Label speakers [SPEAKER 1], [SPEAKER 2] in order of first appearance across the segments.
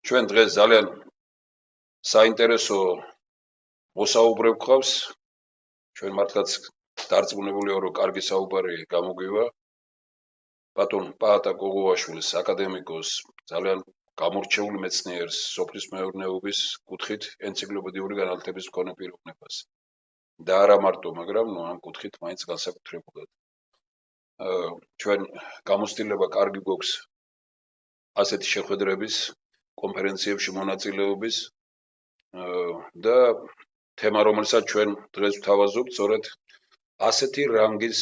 [SPEAKER 1] ჩვენ დღეს ძალიან საინტერესო მოსაუბრე გვყავს. ჩვენ მართლაც დარწმუნებული ვარ, რომ კარგი საუბარი გამოგვივა. ბატონ პაატა კოღუაშვილის აკადემიკოს ძალიან გამორჩეული მეცნიერს სოფლის მეურნეობის კუთხით ენციკლოპედიური განათლების მქონე პიროვნებას. და არა მარტო, მაგრამ ამ კუთხით მაინც განსაკუთრებულად. ჩვენ გამოცდილება კარგი გვაქვს ასეთი შეხვედრების, კონფერენციებში მონაწილეობის და თემა, რომელსაც ჩვენ დღეს ვთავაზობთ, სწორედ ასეთი რანგის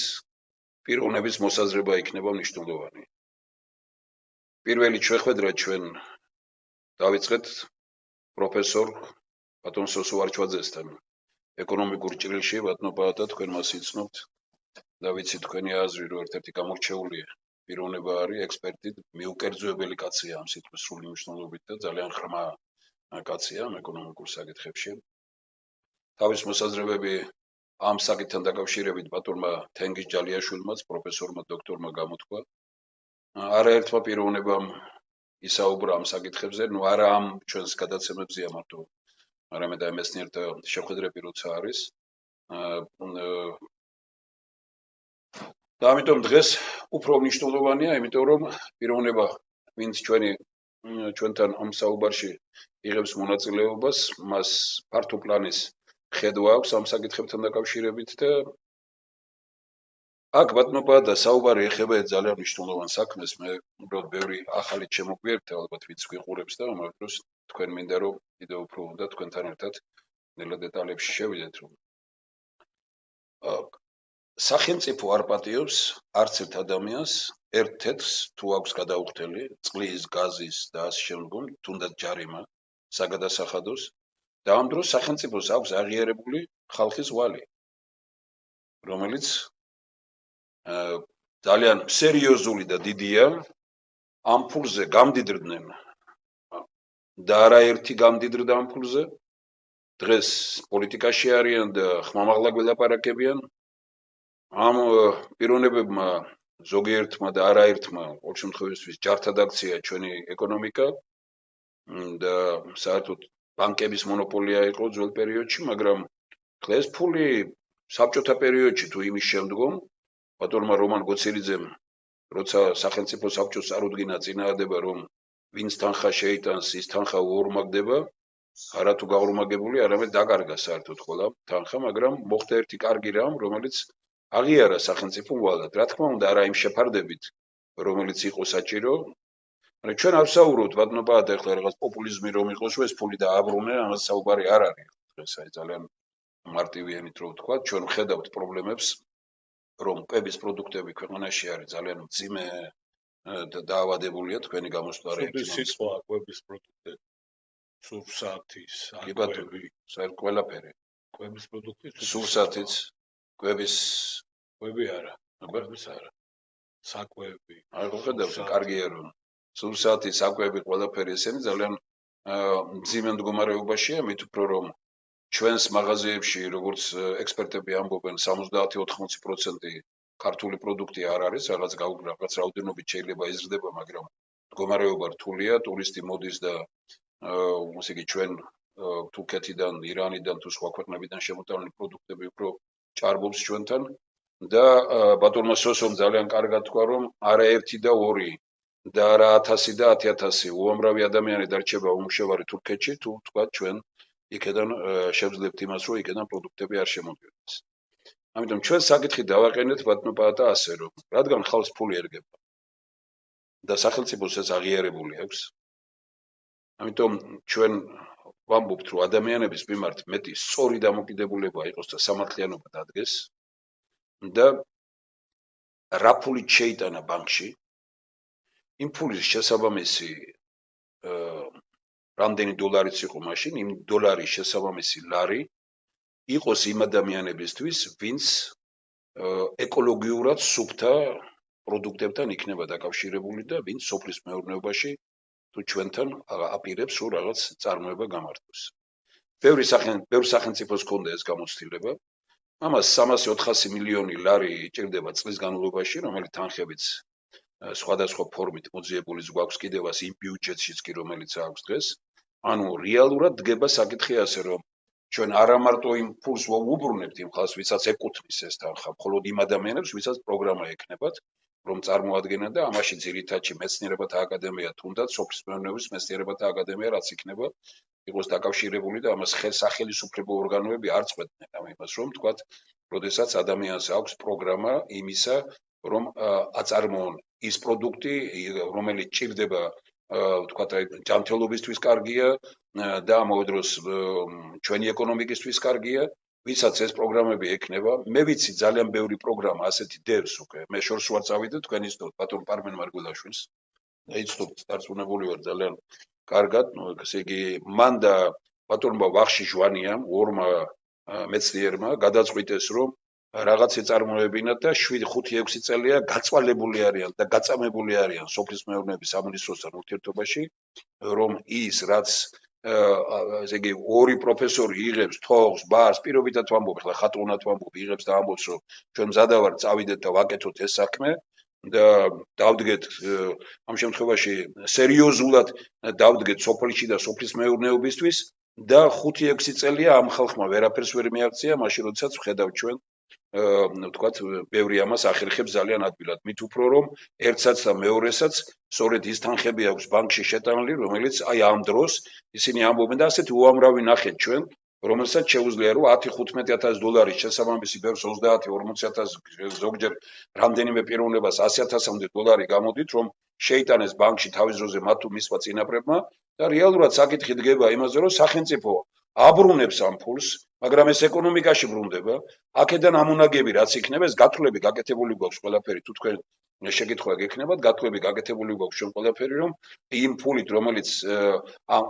[SPEAKER 1] პიროვნების მოსაზრება იქნება მნიშვნელოვანი. პირველი შეხვედრა ჩვენ დავიწყეთ პროფესორ ბატონ სოსუარჩვაძესთან. ეკონომიკურ ჭრილში ბატონო პაატა, თქვენ მას იცნობთ და ვიცი თქვენი აზრი, რომ ერთ-ერთი გამორჩეული პიროვნება არის, ექსპერტი, მიუკერძოებელი კაცია ამ სიტყვის სრული მნიშვნელობით და ძალიან ღრმა კაცია ამ ეკონომიკურ საკითხებში. თავის მოსაზრებები ამ საკითხთან დაკავშირებით ბატონმა თენგიზ ჯალიაშვილმაც, პროფესორმა დოქტორმა გამოთქვა. არაერთმა პიროვნებამ ისაუბრა ამ საკითხებზე, არა ამ ჩვენს გადაცემებზეა მარტო, არამედ ამ მეცნიერთა შეხვედრები როცა არის. და ამიტომ დღეს უფრო მნიშვნელოვანია, იმიტომ რომ პიროვნება, ვინც ჩვენთან ამ საუბარში იღებს მონაწილეობას, მას ფართო პლანის ხედვა აქვს ამ საკითხებთან დაკავშირებით და აქ ბატონო პაატა საუბარი ეხება ძალიან მნიშვნელოვან საქმეს. მე უბრალოდ ბევრი ახალი შემოგვიერთდა, ალბათ ვინც გვიყურებს და ამ დროს თქვენ მინდა რომ კიდევ უფრო უნდა თქვენთან ერთად ნელა დეტალებში შევიდეთ, რომ სახელმწიფო არ პატიობს არც ერთ ადამიანს ერთ-თეთრს თუ აქვს გადაუხდელი წყლის, გაზის და ასე შემდგომ, თუნდაც ჯარიმა საგადასახადოს და ამ დროს სახელმწიფოს აქვს აღიარებული ხალხის ვალი, რომელიც ძალიან სერიოზული და დიდია, ამ ფულზე გამდიდრდნენ და არაერთი გამდიდრდა ამ ფულზე. დღეს პოლიტიკაში არიან და ხმამაღლა გველაპარაკებიან. ამ პიროვნებებმა ზოგიერთმა და არაერთმა ყოველ შემთხვევაში ჯართად აქცია ჩვენი ეკონომიკა და საერთოდ ბანკების მონოპოლია იყო ძველ პერიოდში, მაგრამ დღეს ფული საბჭოთა პერიოდში თუ იმის შემდგომ ბატონმა რომან გოცირიძემ როცა სახელმწიფო საბჭოს წარუდგინა წინააღმდება, რომ ვინც თანხა შეიტანს, ის თანხა უორმაგდება, არა თუ გაორმაგებული, არამედ დაკარგა საერთოდ ყველა თანხა, მაგრამ მოხდა ერთი კარგი რამ, რომელიც აღიარა სახელმწიფო ვალად. რა თქმა უნდა, არა იმ შეფარდებით, რომელიც იყო საჭირო. მაგრამ ჩვენ არ ვსაუბრობთ ბატონო პაატა, ახლა რაღაც პოპულიზმი რომ იყოს, ეს ფული დააბრუნე, ამას საუბარი არ არის. დღეს აი ძალიან მარტივიანით რო ვთქვა, ჩვენ ვხედავთ პრობლემებს, რომ კვების პროდუქტები ქვეყანაში არის ძალიან მძიმე და დაავადებულია თქვენი გამოსვლარი.
[SPEAKER 2] სიტყვა კვების პროდუქტები, სურსათის,
[SPEAKER 1] კვები, საერთოდ ყველაფერი.
[SPEAKER 2] კვების პროდუქტი,
[SPEAKER 1] სურსათიც, კვების
[SPEAKER 2] არა, კვების არა. საკვები.
[SPEAKER 1] აი ხედავთ, კარგია რომ სურსათი, საკვები, ყველაფერი ესენი ძალიან მძიმე მდგომარეობაშია, მით უფრო რომ ჩვენს მაღაზიებში, როგორც ექსპერტები ამბობენ, 70-80% ქართული პროდუქტი არ არის, რაღაც რაოდენობით შეიძლება იზრდება, მაგრამ მდგომარეობა რთულია, ტურისტი მოდის და ესე იგი ჩვენ თურქეთიდან, ირანიდან თუ სხვა ქვეყნებიდან შემოტანილი პროდუქტები უფრო ჭარბობს ჩვენთან და ბატონმა სოსომ ძალიან კარგად თქვა, რომ არა ერთი და ორი და არა 1000 და 10000 უამრავი ადამიანი დარჩება უმუშევარი თურქეთში, თუ თქვა ჩვენ იქიდან შევძლებთ იმას, რომ იქიდან პროდუქტები არ შემოდიოდეს. ამიტომ ჩვენ საკითხი დავაყენეთ ბატონო პაატა ასე, რომ რადგან ხალხს ფული ერგება და სახელმწიფოს ეს აღიარებული აქვს, ამიტომ ჩვენ ვამბობთ, რომ ადამიანების მიმართ მეტი სწორი დამოკიდებულება იყოს და სამართლიანობა დადგეს და რა ფული შეიტანა ბანკში, იმ ფულის შესაბამისი რამდენი დოლარიც იყო მაშინ, იმ დოლარის შესაბამისი ლარი იყოს იმ ადამიანებისთვის, ვინც ეკოლოგიურად სუფთა პროდუქტებთან იქნება დაკავშირებული და ვინც სოფლის მეურნეობაში თუ ჩვენთან აპირებს, რომ რაღაც წარმოება გამართოს. ბევრ სახელმწიფოს ჰქონდა ეს გამოცდილება. ამას 300-400 მილიონი ლარი ჭირდება წლის განმავლობაში, რომელიც თანხებიც სხვადასხვა ფორმით მოძიებულიც გვაქვს კიდევაც იმ ბიუჯეტშიც კი რომელიც აქვს დღეს. ანუ რეალურად დგება საკითხი ასე რომ ჩვენ არა მარტო იმ ფულს ვუბრუნებთ იმ ხალხს ვისაც ეკუთვნის ეს თანხა, მხოლოდ იმ ადამიანებს ვისაც პროგრამა ექნებათ რომ წარმოადგენენ და ამაში ძირითადში მეცნიერებათა აკადემია თუნდაც სოფლის მეურნეობის მეცნიერებათა აკადემია რაც იქნება იყოს დაკავშირებული და ამას სახელმწიფო ორგანოები არ წყვეტდნენ ამ იმას რომ თქვათ როდესაც ადამიანს აქვს პროგრამა იმისა რომ აწარმოონ ის პროდუქტი რომელიც ჭირდება თქვათ ჯანმრთელობისთვის კარგია და ამავე დროს ჩვენი ეკონომიკისთვის კარგია ვისაც ეს პროგრამები ექნება მე ვიცი ძალიან ბევრი პროგრამა ასეთი დევს უკვე მე შორს ვარ წავიდე თქვენ იცნობთ ბატონ პარმენ მარგველაშვილს და იცნობთ დარწმუნებული ვარ ძალიან კარგად ესე იგი მან და ბატონმა ვახში ჟვანიამ ორმა მეცნიერმა გადაწყვიტეს რომ რაღაც ეწარმოებინათ და 7-5-6 წელია გაწვალებული არიან და გაწამებული არიან სოფლის მეურნეობის სამინისტროსთან ურთიერთობაში რომ ის რაც ესე იგი ორი პროფესორი იღებს თოღს ბარს პირობითად ვამბობ ახლა ხატუნად ვამბობ იღებს და ამბობს რომ ჩვენ მზადა ვარ წავიდეთ და ვაკეთოთ ეს საქმე და დავდგეთ ამ შემთხვევაში სერიოზულად დავდგეთ სოფლში და სოფლის მეურნეობისთვის და 5-6 წელია ამ ხალხმა ვერაფერს ვერ მიაღწია მაშინ როდესაც ვხედავ ჩვენ ვთქვათ ბევრი ამას ახერხებს ძალიან ადვილად მით უფრო რომ ერთსაც და მეორესაც სწორედ ის თანხები აქვს ბანკში შეტანილი რომელიც აი ამ დროს ისინი ამბობენ და ასეთი უამრავი ნახეთ ჩვენ რომელსაც შეუძლია რომ 10-15,000 დოლარის შესაბამისი ბევრს 30-40,000 ზოგჯერ რამდენიმე პიროვნებას 100,000-მდე დოლარი გამოდით რომ შეიტანეს ბანკში თავის დროზე მათ თუ მისვა წინაპრებმა და რეალურად საკითხი დგება იმაზე რომ სახელმწიფო აბრუნებს ამ ფულს მაგრამ ეს ეკონომიკაში ბრუნდება აქედან ამონაგები რაც იქნება ეს გათვლები გაკეთებული გვაქვს ყველაფერი თუ თქვენ შეკითხვა გექნებათ გათვლები გაკეთებული გვაქვს ჩვენ ყველაფერი რომ იმ ფულით რომელიც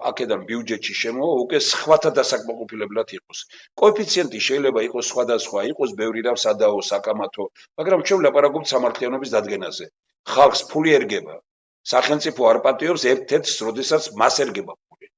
[SPEAKER 1] აქედან ბიუჯეტში შემოვა უკვე სხვათა დასაკმაყოფილებლად იყოს კოეფიციენტი შეიძლება იყოს სხვადასხვა იყოს ბევრი რამ სადაო საკამათო მაგრამ ჩვენ ვლაპარაკობთ სამართლიანობის დადგენაზე ხალხს ფული ერგება სახელმწიფო არ პატიობს ერთ-ერთს როდესაც მას ერგება ფული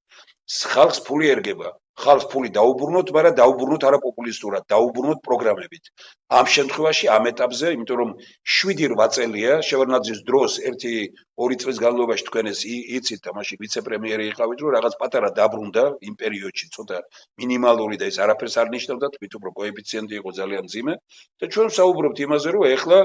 [SPEAKER 1] ხალხს ფული ერგება ხალხს ფული დაუბრუნოთ, მაგრამ დაუბრუნოთ არა პოპულისტურად, დაუბრუნოთ პროგრამებით. ამ შემთხვევაში ამ ეტაპზე, იმიტომ რომ 7-8 წელია შევარდნაძის დროს 1-2 წლის განმავლობაში თქვენ ეს იცით და მაშინ ვიცე-პრემიერი იყავით, რომ რაღაც პატარა დაბრუნდა იმ პერიოდში, ცოტა მინიმალური და ეს არაფერს არ ნიშნავდა, თვით უფრო კოეფიციენტი იყო ძალიან მძიმე და ჩვენ ვსაუბრობთ იმაზე, რომ ეხლა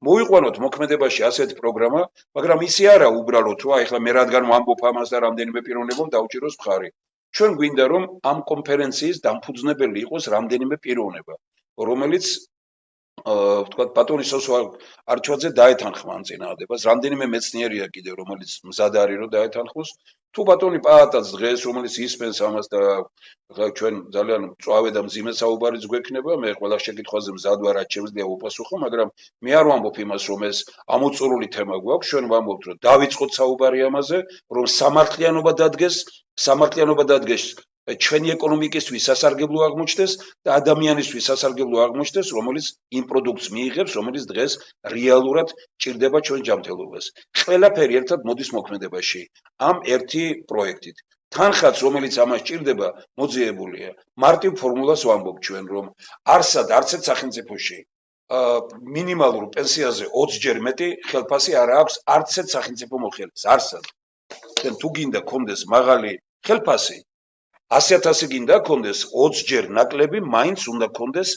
[SPEAKER 1] მოიყვანოთ მოქმედებაში ასეთი პროგრამა, მაგრამ ისე არა უბრალოდ, რომ ეხლა მე რადგან ვამბობ ამას და რამდენიმე პიროვნებამ დაუჭიროს მხარი. ჩვენ გვინდა რომ ამ კონფერენციის დამფუძნებელი იყოს რამდენიმე პიროვნება, რომელიც ვთქვათ ბატონი სოსო არჩვაძე დაეთანხმა ამ წინააღმდეგობას, რამდენიმე მეცნიერია კიდევ რომელიც მზად არის რომ დაეთანხმოს, თუ ბატონი პაატაც დღეს რომელიც ისმენს ამას და ჩვენ ძალიან მწვავე და მძიმე საუბარიც გვექნება, მე ყველა შეკითხვაზე მზად ვარ, რაც შემიძლია ვუპასუხო, მაგრამ მე არ ვამბობ იმას რომ ეს ამოწურული თემა გვაქვს, ჩვენ ვამბობთ რომ დავიწყოთ საუბარი ამაზე, რომ სამართლიანობა დადგეს ჩვენი ეკონომიკისთვის სასარგებლო აღმოჩნდეს და ადამიანისთვის სასარგებლო აღმოჩნდეს, რომელიც იმ პროდუქტს მიიღებს, რომელიც დღეს რეალურად ჭირდება ჩვენ ჯანმრთელობას. ყველაფერი ერთად მოდის მოქმედებაში ამ ერთი პროექტით. თანხაც, რომელიც ამას ჭირდება, მოძიებულია. მარტივ ფორმულას ვამბობ ჩვენ, რომ არც ერთ სახელმწიფოში მინიმალურ პენსიაზე 20-ჯერ მეტი ხელფასი არ აქვს არც ერთ სახელმწიფო მოხელეს. არსად. თუ გინდა გქონდეს მაღალი ხელფასი 100,000 გინდა გქონდეს 20-ჯერ ნაკლები, მაინც უნდა გქონდეს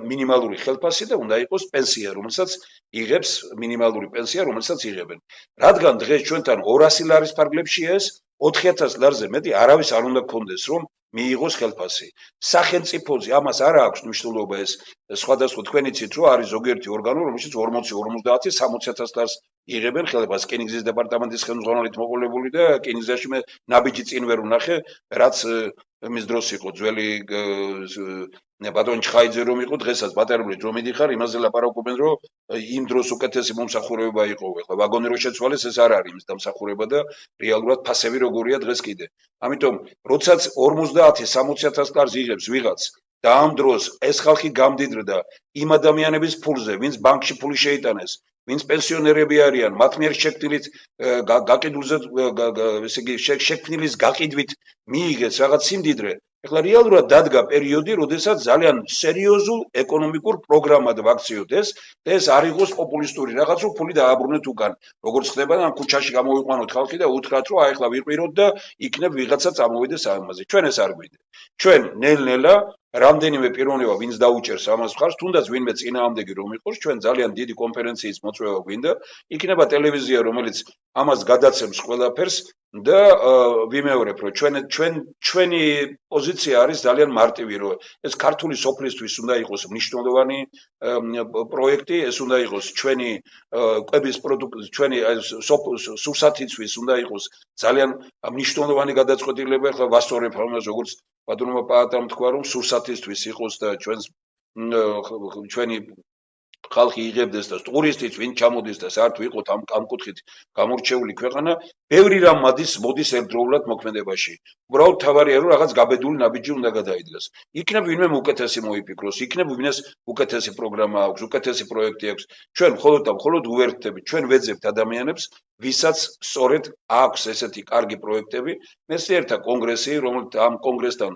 [SPEAKER 1] მინიმალური ხელფასი და უნდა იყოს პენსია, რომელსაც იღებს მინიმალური პენსია, რომელსაც იღებენ. რადგან დღეს ჩვენთან 200 ლარის ფარგლებშია ეს 4,000 ლარზე მეტი არავის არ უნდა გქონდეს, რომ მიიღოს ხელფასი. სახელმწიფოზე ამას არ აქვს მნიშვნელობა ეს სხვადასხვა თქვენ იცით რომ არის ზოგიერთი ორგანო, რომელშიც 40-50, 60,000 ლარს იღებენ ხელფასს რკინიგზის დეპარტამენტის ხელმძღვანელით მოყოლებული და რკინიგზაში მე ნაბიჯი წინ ვერ ვნახე, რაც მის დროს იყო ძველი ბატონ ჩხაიძე რომ იყო დღესაც ბატარებული რომ მიდიხარ იმაზე ლაპარაკობენ რომ იმ დროს უკეთესი მომსახურება იყო ახლა ვაგონი რო შეცვალეს ეს არ არის იმის დამსახურება და რეალურად ფასები როგორია დღეს კიდე ამიტომ როდესაც 50-60,000 ლარს იღებს ვიღაც და ამ დროს ეს ხალხი გამდიდრდა იმ ადამიანების ფულზე, ვინც ბანკში ფული შეიტანეს, ვინც პენსიონერები არიან, მათ მიერ შექმნილით გაყიდულზე ესე იგი შექმნილის გაყიდვით მიიღეს რაღაც სიმდიდრე. ეხლა რეალურად დადგა პერიოდი, როდესაც ძალიან სერიოზულ ეკონომიკურ პროგრამად ვაქციოთ ეს და ეს არ იყოს პოპულისტური რაღაც, რომ ფული დააბრუნეთ უკან. როგორც ხდება, ამ ქუჩაში გამოვიყვანოთ ხალხი და უთხრათ, რომ აი ახლა ვიყიროთ და იქნებ ვიღაცა წამოვიდეს ამაზე. ჩვენ ეს არ გვინდა. ჩვენ ნელ-ნელა რამდენიმე პიროვნება ვინც დაუჭერს ამას მხარს, თუნდაც ვინმე წინააღმდეგი რომ იყოს, ჩვენ ძალიან დიდი კონფერენციის მოწვევა გვინდა. იქნება ტელევიზია, რომელიც ამას გადაცემს ყველაფერს და ვიმეორებ, რომ ჩვენი პოზიცია არის ძალიან მარტივი, რომ ეს ქართული სოფლისთვის უნდა იყოს მნიშვნელოვანი პროექტი, ეს უნდა იყოს ჩვენი კვების პროდუქტი, ჩვენი სურსათისთვის უნდა იყოს ძალიან მნიშვნელოვანი გადაწყვეტილება. ახლა ვასწორებ ამას, როგორც ბატონმა პაატამ თქვა, რომ სურსათისთვის იყოს და ჩვენი ხალხი იღებდეს და ტურისტიც ვინ ჩამოდის და საერთოდ ვიყოთ ამ კუთხით გამორჩეული ქვეყანა, ბევრი რამ მოდის ერთდროულად მოქმედებაში. უბრალოდ თავარია რომ რაღაც გაბედული ნაბიჯი უნდა გადაიდგას. იქნებ ვინმე უკეთესი მოიფიქროს, იქნებ ვინმეს უკეთესი პროგრამა აქვს, უკეთესი პროექტი აქვს. ჩვენ მხოლოდ და მხოლოდ უერთდებით, ჩვენ ვეძებთ ადამიანებს, ვისაც სწორედ აქვს ესეთი კარგი პროექტები. მეცნიერთა კონგრესი, რომელიც ამ კონგრესთან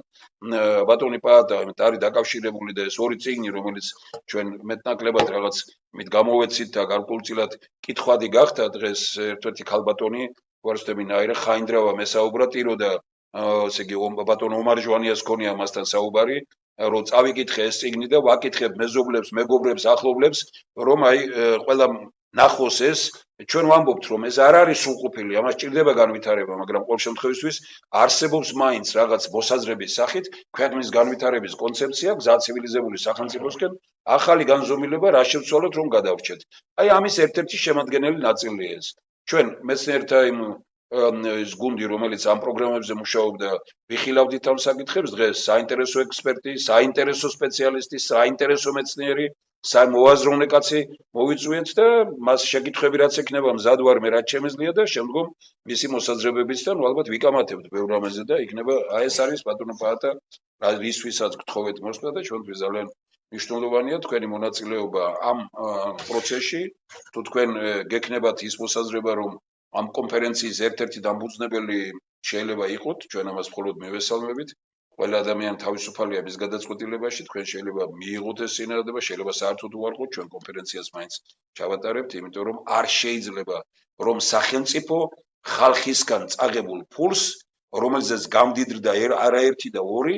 [SPEAKER 1] ბატონი პაატა არის დაკავშირებული და ეს ორი წიგნი, რომელიც ჩვენ მეტნაკლებად რაღაც მით გამოვეცით და გარკვეულწილად კითხვადი გახდა დღეს ერთ-ერთი ქალბატონი ვარსდები ნაირა ხაინდრავა მესაუბრა ტირო და ესე იგი ბატონ ომარ ჟვანიას ქონია მასთან საუბარი რომ წავიკითხე ეს წიგნი და ვაკითხებ მეზობლებს, მეგობრებს, ახლობლებს რომ აი ყველა ნახოს ეს ჩვენ ვამბობთ რომ ეს არ არის სრულყოფილი, ამას ჭირდება განვითარება, მაგრამ ყოველ შემთხვევაში არსებობს მაინც რაღაც მოსაზრების სახით ქვეყნის განვითარების კონცეფცია, გზა ცივილიზებული სახელმწიფოსკენ, ახალი განზომილება რა შევცვალოთ რომ გადავრჩეთ. აი ამის ერთ-ერთი შემადგენელი ნაწილია ეს. ჩვენ მეცნიერთა იმ ეს გუნდი, რომელიც ამ პროგრამებზე მუშაობდა, ვიხილავდით ამ საკითხებს დღეს საინტერესო ექსპერტი, საინტერესო სპეციალისტი, საინტერესო მეცნიერი, მოაზროვნე კაცი მოვიწვიეთ და მას შეკითხვები რაც ექნება მზად ვარ მე რაც შემეძლია და შემდგომ მისი მოსაზრებებისგან ალბათ ვიკამათებთ ბევრ რამეზე და იქნება აი ეს არის ბატონო პაატა რისთვისაც გთხოვეთ მოსვლა და ჩვენთვის ძალიან მნიშვნელოვანია თქვენი მონაწილეობა ამ პროცესში. თუ თქვენ გექნებათ ის მოსაზრება რომ ამ კონფერენციის ერთ-ერთი დამფუძნებელი შეიძლება იყოთ, ჩვენ ამას მხოლოდ მივესალმებით. ყველა ადამიანი თავისუფალია მის გადაწყვეტილებაში, თქვენ შეიძლება მიიღოთ ეს წინადადება, შეიძლება საერთოდ უარყოთ, ჩვენ კონფერენციას მაინც ჩავატარებთ, იმიტომ რომ არ შეიძლება რომ სახელმწიფო ხალხისგან წაღებულ ფულს, რომელზეც გამდიდრდა არაერთი და ორი,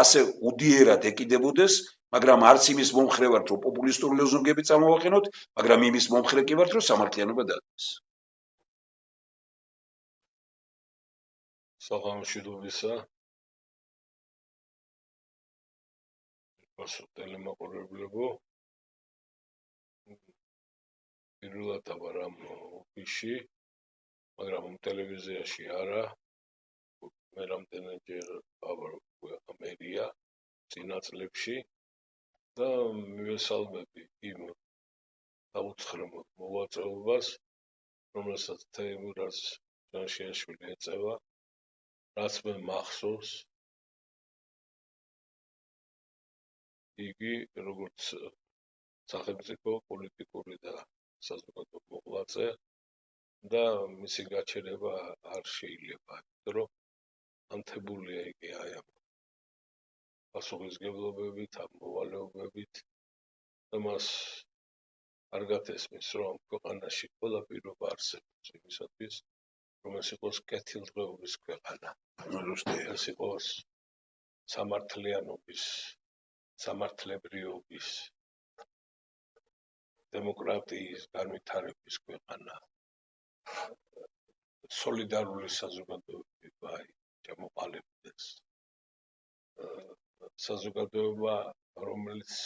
[SPEAKER 1] ასე უდიერად ეკიდებოდეს, მაგრამ არც იმის მომხრე ვართ, რომ პოპულისტური ლოზუნგები წამოვაყენოთ, მაგრამ იმის მომხრე კი ვართ, რომ სამართლიანობა დადგეს.
[SPEAKER 2] საღამოშიდობისა ტელემაყურებლებო, პირველად ვარ ამ ოფისში, მაგრამ ტელევიზიაში არა, მე რამდენჯერ ვარ ამერია წინა წლებში და მივესალმები იმ დაუცხრელ მოვაწეობას, რომელსაც თემურას შაშიაშვილი ეწევა, რაც მე მახსოვს, იგი როგორც სახელმწიფო პოლიტიკური და საზოგადო მოღვაწე და მისი გაჩერება არ შეიძლება, იმიტომ რომ ანთებულია იგი აი ამ პასუხისმგებლობებით, ამ მოვალეობებით და მას კარგად ესმის, რომ ამ ქვეყანაში ყველა პირობა არსებობს იმისათვის, რომ ეს იყოს კეთილდღეობის ქვეყანა, ეს იყოს სამართლიანობის, სამართლებრივობის, დემოკრატიის განვითარების ქვეყანა, სოლიდარული საზოგადოება ჩამოყალიბდეს, საზოგადოება, რომელიც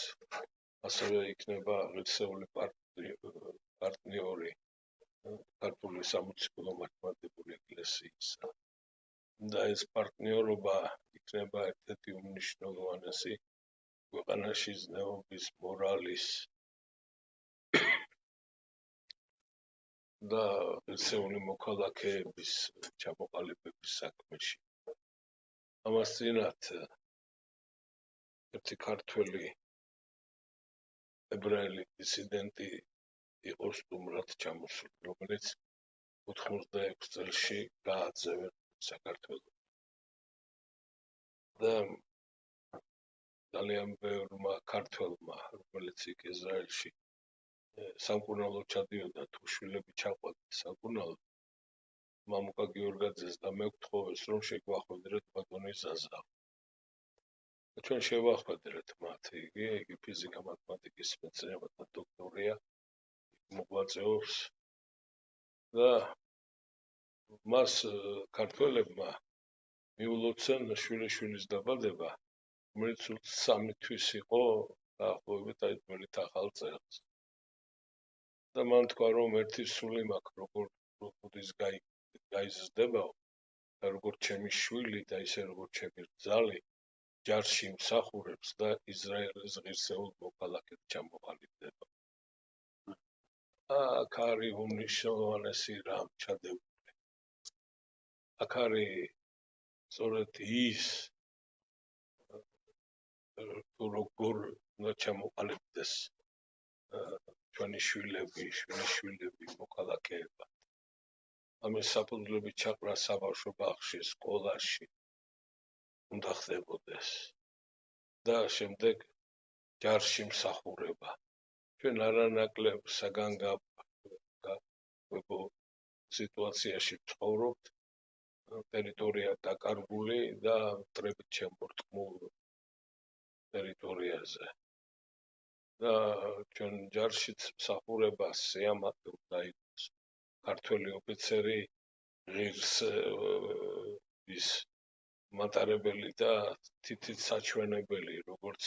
[SPEAKER 2] ასევე იქნება ღირსეული პარტნიორი ქართული სამოციქულო მართლმადიდებელი ეკლესიისა და ეს პარტნიორობა იქნება ერთ-ერთი უმნიშვნელოვანესი ქვეყანაში ზნეობის, მორალის და ღირსეული მოქალაქეების ჩამოყალიბების საქმეში. ამას წინათ ერთი ქართველი ებრაელი დისიდენტი იყო სტუმრად ჩამოსული, რომელიც 86 წელში გააძევენ საქართველოს. და ძალიან ბევრმა ქართველმა, რომელიც იქ იზრაელში სამკურნალოდ ჩადიოდა, თუ შვილები ჩაყვანდნენ სამკურნალოდ, მამუკა გიორგაძეს და მე ვთხოვეს, რომ შეგვახვედრეთ ბატონი ზაზა. ჩვენ შევახვედრეთ მათ, იგი ფიზიკა მათემატიკის მეცნიერებათა დოქტორია, მოღვაწეობს და მას ქართველებმა მიულოცენ შვილიშვილის დაბადება, რომელიც 3 თვის იყო დაახლოებით აი თბილით ახალ წელს. და მან თქვა, რომ ერთი სული მაქვს, როგორ ბუდის გაიზრდებაო და როგორ ჩემი შვილი და ისე როგორ ჩემი რძალი ჯარში მსახურებს და ისრაელის ღირსეულ მოქალაქედ ჩამოყალიბდება. აქ არის უმნიშვნელოვანესი რამ ჩადებული. აქ არის სწორედ ის, როგორ უნდა ჩამოყალიბდეს ჩვენი შვილიშვილები მოქალაქეება. ამის საფუძვლები ჩაყრა საბავშვო ბაღში, სკოლაში უნდა ხდებოდეს და შემდეგ ჯარში მსახურება. ჩვენ არანაკლებ საგანგებო სიტუაციაში ვცხოვრობთ, ტერიტორია დაკარგული და მტრებით შემორტყმულ ტერიტორიაზე. და ჩვენ ჯარშიც მსახურება სიამაყე უნდა იყოს. ქართველი ოფიცერი ღირსების მატარებელი და თითით საჩვენებელი, როგორც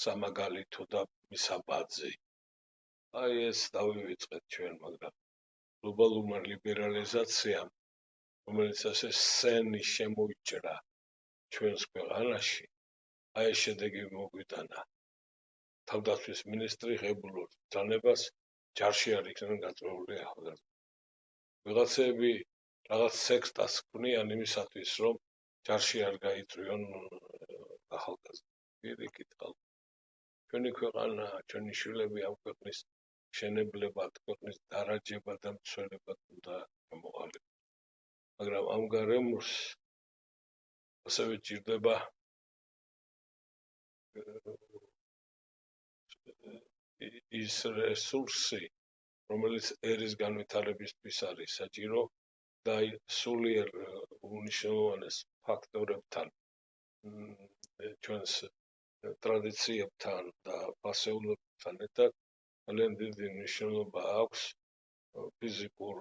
[SPEAKER 2] სამაგალითო და მისაბაძი. აი ეს დავივიწყეთ ჩვენ, მაგრამ გლობალურმა ლიბერალიზაციამ, რომელიც ასე სცენი შემოიჭრა ჩვენს ქვეყანაში, აი ეს შედეგი მოგვიტანა. თავდაცვის მინისტრი ღებულობს ბრძანებას, ჯარში არ იქნენ გაწვეული ახალგაზრდები. ვიღაცები რაღაც სექსტას ქმნიან იმისათვის, რომ ჯარში არ გაიწვიონ ახალგაზრდები. პირიქით ხალხი. ჩვენი ქვეყანა, ჩვენი შვილები ამ ქვეყნის მშენებლებად, ქვეყნის დარაჯებად და მცველებად უნდა გამოყალიბდეს. მაგრამ ამ გარემოს ასევე ჭირდება ის რესურსი, რომელიც ერის განვითარებისთვის არის საჭირო და სულიერ უმნიშვნელოვანეს ფაქტორებთან, ჩვენს ტრადიციებთან და ფასეულობებთან ერთად ძალიან დიდი მნიშვნელობა აქვს ფიზიკურ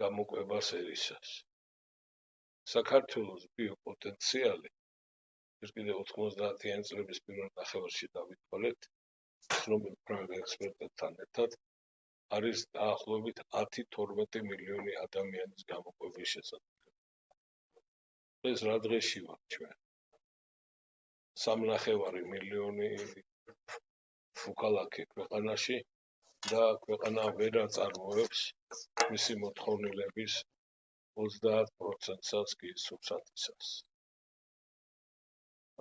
[SPEAKER 2] გამოკვებას ერისას. საქართველოს ბიოპოტენციალი კიდევ 90-იან წლების პირველ ნახევარში დავითვალეთ, ცნობილ ექსპერტებთან ერთად არის დაახლოებით 10-12 მილიონი ადამიანის გამოკვების შესაძლებლობა. ეს რა დღეში ვართ ჩვენ? 3,5 მილიონი მოქალაქე ქვეყანაში და ქვეყანა ვერ აწარმოებს მისი მოთხოვნილების 30%-საც კი სუბსიდიას.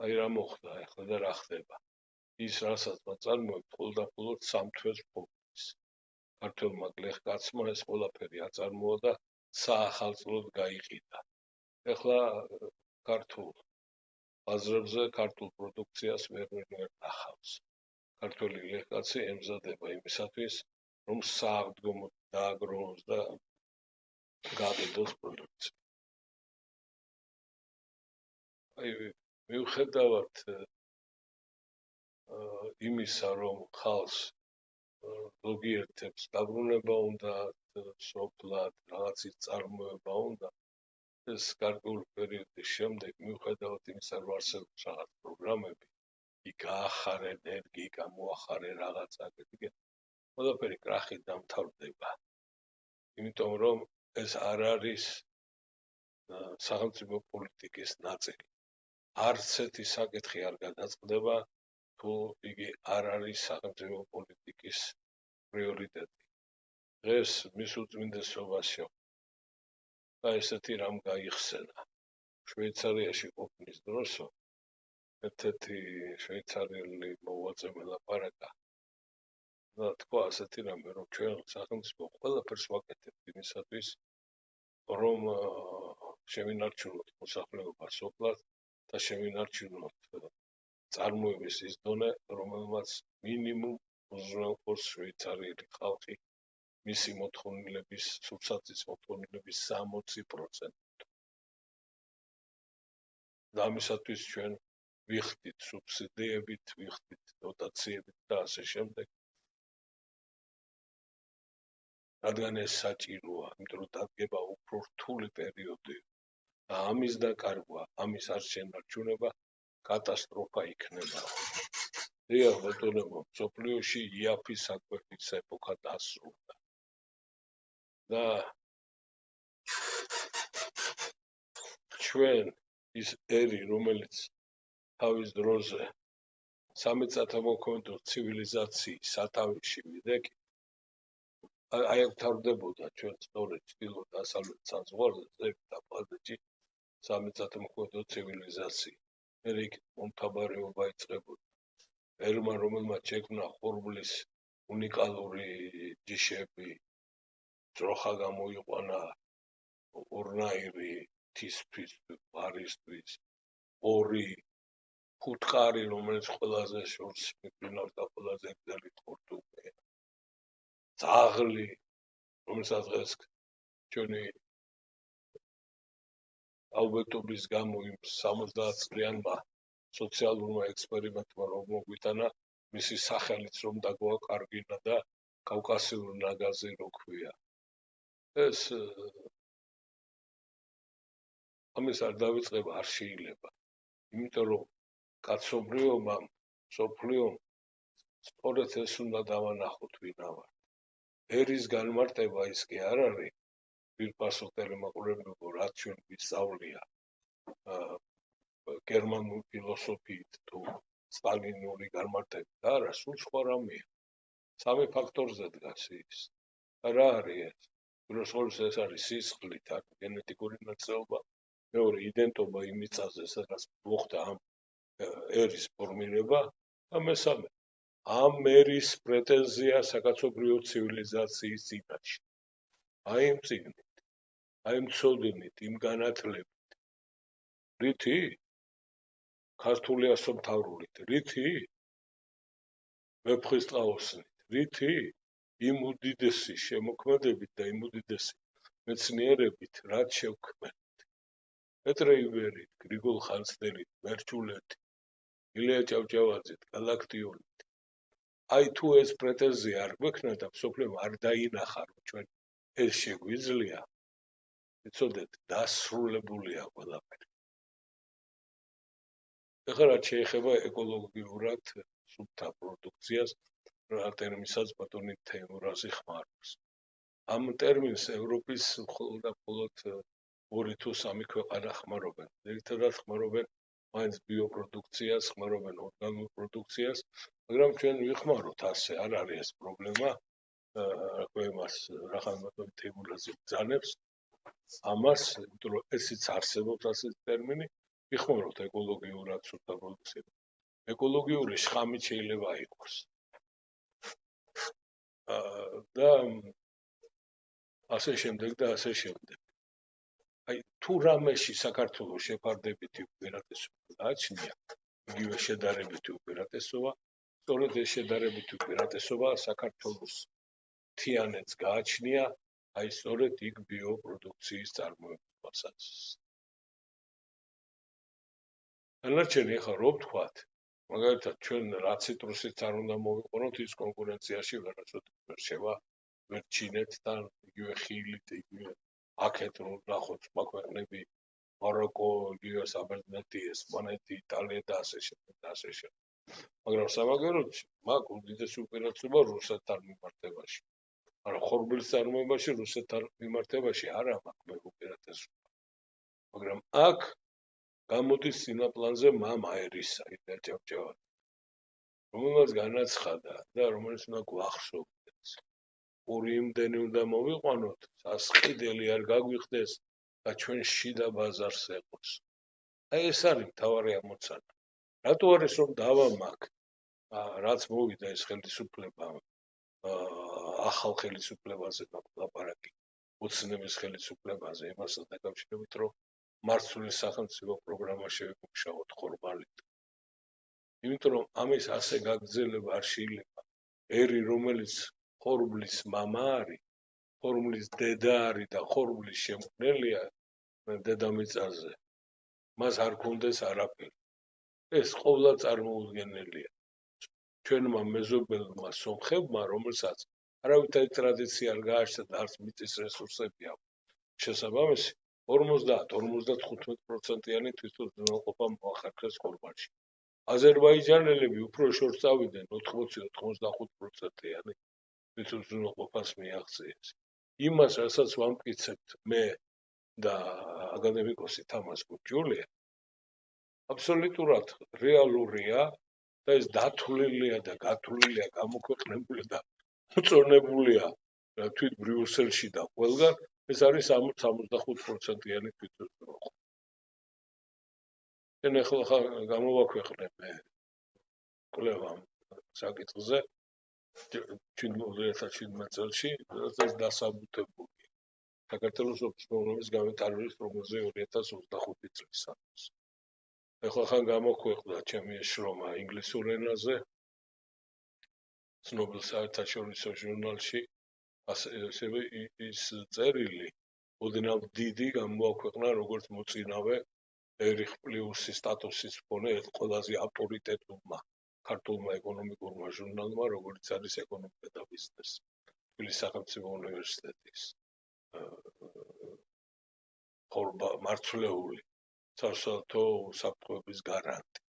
[SPEAKER 2] აი რა მოხდა ახლა და რა ხდება? ის რასაც აწარმოებთ, ყოველდღიურად 3 თვეს ყოფნის. ქართველმა გლეხკაცმა ეს ყველაფერი აწარმოა და საახალწლოდ გაიყიდა. ეხლა ქართულ ბაზრებზე ქართულ პროდუქციას ვერ ნახავს. ქართველი გლეხკაცი ემზადება იმისათვის, რომ სააღდგომოდ დააგროვოს და გაყიდოს პროდუქცია. აი მიუხედავად იმისა, რომ ხალხს ზოგიერთებს დაბრუნება უნდა, სოფლად, რაღაცის წარმოება უნდა, ეს გარკვეული პერიოდის შემდეგ, მიუხედავად იმისა, რომ არსებობს რაღაც პროგრამები, გაახარე ენერგი, გამოახარე რაღაცა, ყველაფერი კრახით დამთავრდება. იმიტომ რომ ეს არ არის სახელმწიფო პოლიტიკის ნაწილი. არც ერთი საკითხი არ გადაწყდება, თუ იგი არ არის სახელმწიფო პოლიტიკის პრიორიტეტი. დღეს მის უწმინდესობაში და ესეთი რამ გაიხსენა. შვეიცარიაში ყოფნის დროსო ერთ-ერთი შვეიცარიელი მოვაწე მელაპარაკა და თქვა ასეთი რამე, რომ ჩვენ სახელმწიფო ყველაფერს ვაკეთებთ იმისათვის, რომ შევინარჩუნოთ მოსახლეობა სოფლად და შევინარჩუნოთ წარმოების ის დონე, რომელმაც მინიმუმ უზრუნველყოს შვეიცარიელი ხალხი მისი მოთხოვნილების, სურსათის მოთხოვნილების 60%. და ამისათვის ჩვენ ვიხდით სუბსიდიებით, ვიხდით დოტაციებით და ასე შემდეგ. რადგან ეს საჭიროა, იმიტომ რომ დადგება უფრო რთული პერიოდი და ამის დაკარგვა, ამის არ შენარჩუნება კატასტროფა იქნება. დიახ, ბატონებო, მსოფლიოში იაფის საკვების ეპოქა დასრულდა. და ჩვენ ის ერი, რომელიც თავის დროზე სამიწათმოქმედო ცივილიზაციის სათავეში ვიდექით, აი აქ თავდებოდა ჩვენ სწორედ ჩრდილო-დასავლეთ საზღვარზე, წებთა პლანეტში სამიწათმოქმედო ცივილიზაცია. მერე იქ მომთაბარეობა იწყებოდა. ერმა, რომელმაც შექმნა ხორბლის უნიკალური ჯიშები, ძროხა გამოიყვანა ორნაირი თისთვის, ბარისთვის, ორი ფუტკარი, რომელიც ყველაზე შორს მიფრინავდა ყველაზე გრძელი ხორთუმია. ძაღლი, რომელსაც დღეს ჩვენი ალბეტობის გამო იმ 70 წლიანმა სოციალურმა ექსპერიმენტმა რომ მოგვიტანა, მისი სახელიც რომ დაგვაკარგინა და კავკასიური ნაგაზი რო ქვია. ეს ამის არ დავიწყება, არ შეიძლება. იმიტომ რომ კაცობრიობამ, სოფლიომ სწორედ ეს უნდა დავანახოთ ვინა ვართ. ერის განმარტება ის კი არ არის, პირპასო ტელემაყურებლებო, რაც ჩვენ ვისწავლია გერმანული ფილოსოფიით თუ სტალინური განმარტებით, არა, სულ სხვა რამეა. სამი ფაქტორზე დგას ის. რა არის ეს? პირველ რიგში ეს არის სისხლით, გენეტიკური ნაწილობა, მეორე იდენტობა იმ მიწაზე, სადაც მოხდა ამ ერის ფორმირება და მესამე ამ ერის პრეტენზია საკაცობრიო ცივილიზაციის წინაშე. აი იმ წიგნით, აი იმ ცოდნით, იმ განათლებით. რითი? ქართული ასომთავრულით. რითი? ვეფხისტყაოსნით. რითი? იმ უდიდესი შემოქმედებით და იმ უდიდესი მეცნიერებით, რაც შევქმნით. პეტრე ივერით, გრიგოლ ხანძთელით, მერჩულეთით, ილია ჭავჭავაძით, გალაქტიონით. აი თუ ეს პრეტენზია არ გვექნა და მსოფლიომ არ დაინახა, რომ ჩვენ ეს შეგვიძლია, იცოდეთ, დასრულებულია ყველაფერი. ეხლა რაც შეეხება ეკოლოგიურად სუფთა პროდუქციას, რა ტერმინსაც ბატონი თემურაზი ხმარობს. ამ ტერმინს ევროპის მხოლოდ და მხოლოდ 2 თუ 3 ქვეყანა ხმარობენ. ერთადაც ხმარობენ მაინც ბიოპროდუქციას, ხმარობენ ორგანულ პროდუქციას, მაგრამ ჩვენ ვიხმაროთ ასე, არ არის ეს პრობლემა. იმას რახან ბატონი თემურაზი ბრძანებს ამას, იმიტომ რომ ესიც არსებობს ასეთი ტერმინი, ვიხმაროთ ეკოლოგიურად სუფთა პროდუქცია. ეკოლოგიური შხამით შეიძლება იყოს. და ასე შემდეგ და ასე შემდეგ. აი თუ რამეში საქართველოს შეფარდებითი უპირატესობა გააჩნია, იგივე შედარებითი უპირატესობა, სწორედ ეს შედარებითი უპირატესობა საქართველოს მთიანეთს გააჩნია, აი სწორედ იქ ბიოპროდუქციის წარმოების თვალსაზრისით. დანარჩენი ახლა რო ვთქვათ, მაგალითად ჩვენ რა ციტრუსით არ უნდა მოვიყუროთ, ის კონკურენციაში ვერასოდეს ვერ შევა, ვერ ჩინეთთან, იგივე ხილით, იგივე აქეთ რო ნახოთ სხვა ქვეყნები, მაროკო, იგივე საბერძნეთი, ესპანეთი, იტალია და ასე შემდეგ და ასე შემდეგ. მაგრამ სამაგეროდ მაქვს უდიდესი უპირატესობა რუსეთთან მიმართებაში. არა, ხორბლის წარმოებაში რუსეთთან მიმართებაში არა მაქვს მე უპირატესობა. მაგრამ აქ გამოდის წინაპლანზე მამა ერისა, ილია ჭავჭავაძე, რომელმაც განაცხადა და რომელიც უნდა გვახსოვდეს. ორი იმდენი უნდა მოვიყვანოთ, სასყიდელი არ გაგვიხდეს და ჩვენ შიდა ბაზარს ეყოს. აი ეს არის მთავარი ამოცანა. რატო არის რომ დავამაგ რაც მოვიდა ეს ხელისუფლება ახალ ხელისუფლებაზე ლაპარაკი ოცნების ხელისუფლებაზე იმასთან დაკავშირებით რომ მარცვლის სახელმწიფო პროგრამა შევიმუშაოთ ხორბალით იმიტომ რომ ამის ასე გაგრძელება არ შეიძლება ერი რომელიც ხორბლის მამა არის ხორბლის დედა არის და ხორბლის შემქმნელია დედამიწაზე მას არ ქონდეს არაფერი ეს ყოვლა წარმოუდგენელია ჩვენმა მეზობელმა სომხებმა რომელსაც არავითარი ტრადიცია არ გააჩნდა და არც მიწის რესურსები აქვს შესაბამისი 50-55%-იანი თვითმფრინავყოფა მოახერხეს ხორბალში აზერბაიჯანელები უფრო შორს წავიდნენ 80-85%-იანი თვითმფრინავყოფას მიაღწიეს იმას რასაც ვამტკიცებთ მე და აკადემიკოსი თამაზ გურჯულია აბსოლუტურად რეალურია და ეს დათვლილია და გათვლილია გამოქვეყნებული და უწონებულია თვით ბრიუსელში და ყველგან ეს არის 65%-იანი თვითმფრინავყოფა ჩვენ ახლა გამოვაქვეყნებ კვლევა საკითხზე 2017 წელში ეს დასაბუთებული საქართველოს ოფიციალურობის განვითარების პროგნოზი 2025 წლის არის ახლა გამოქვეყნდა ჩემი ეს შრომა ინგლისურ ენაზე ცნობილ საერთაშორისო ჟურნალში ასევე ის წერილი ოდნავ დიდი გამოაქვეყნა როგორც მოწინავე ერიხ პლიუსის სტატუსის მქონე ყველაზე ავტორიტეტულმა ქართულმა ეკონომიკურმა ჟურნალმა როგორც არის ეკონომიკა და ბიზნესი თბილისის სახელმწიფო უნივერსიტეტის მარცვლეული სავსათო უსაფრთხოების გარანტი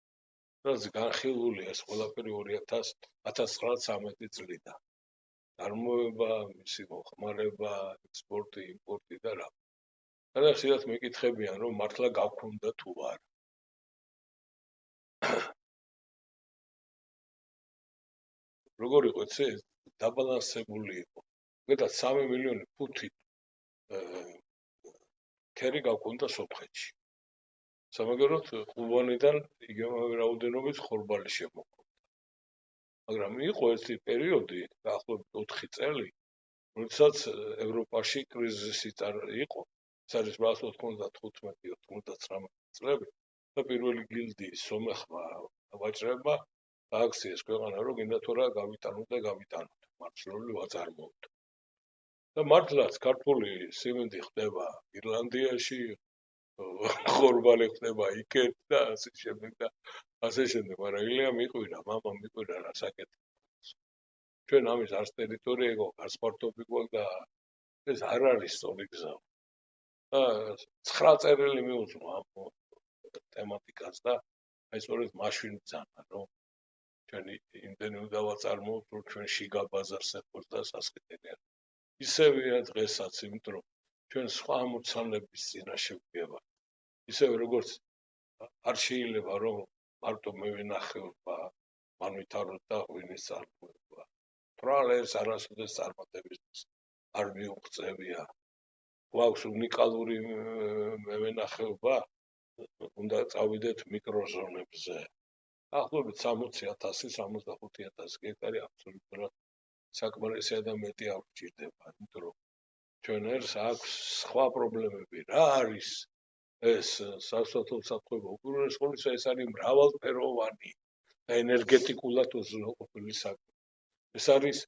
[SPEAKER 2] რაც განხილულია ეს ყველაფერი 1913 წლიდან წარმოება მისი მოხმარება ექსპორტი იმპორტი და რა და ხშირად მეკითხებიან რომ მართლა გაქვთ თუ არა როგორ იყო ეს დაბალანსებული იყო მეტად 3 მილიონი ფუთი ქერი გაქვთ სოფხეთში სამაგეროთ ყუბანიდან იგივე რაოდენობით ხორბალი შემოგვდა მაგრამ იყო ერთი პერიოდი დაახლოებით 4 წელი როდესაც ევროპაში კრიზისი იყო ეს არის 1995-99 წლები და პირველი გილდიის სომეხმა ვაჭრებმა გააქციეს ქვეყანა რომ გინდა თუ რა გავიტანოთ მარცვლეული ვაწარმოოთ და მართლაც ქართული სიმინდი ხდება ირლანდიაში ხორბალი ხდება იქეთ და ასე შემდეგ მაგრამ ილია მიყვირა მამა მიყვირა რა საკეთებს ჩვენ ამის არც ტერიტორია იყო არც ფართობი გვაქვს და ეს არ არის სწორი გზა და 9 წერილი მიუძღვა ამ თემატიკას და აი სწორედ მაშინ ბრძანა რომ ჩვენი იმდენი უნდა ვაწარმოოთ რომ ჩვენ შიგა ბაზარს ეხოს და სასყიდელი არ ისევია დღესაც იმიტომ რომ ჩვენ სხვა ამოცანების წინაშე ვდგება ისევ როგორც არ შეიძლება რომ მარტო მე ვინახეობა მან ვითაროთ და ღვინის წარმოება თვალეს არასოდეს წარმატების არ მიუღწევია გვაქვს უნიკალური მევენახეობა უნდა წავიდეთ მიკროზონებზე ახლობით 60,000-65,000 გექტარი აბსოლუტურად საკმარისია და მეტი არ გვჭირდება იმიტომ რომ ჩვენ ერს აქვს სხვა პრობლემები რა არის ეს სასოფლო უსაფრთხოება უპირველეს ყოვლისა ეს არის მრავალფეროვანი და ენერგეტიკულად უზრუნველყოფილი საქმე ეს არის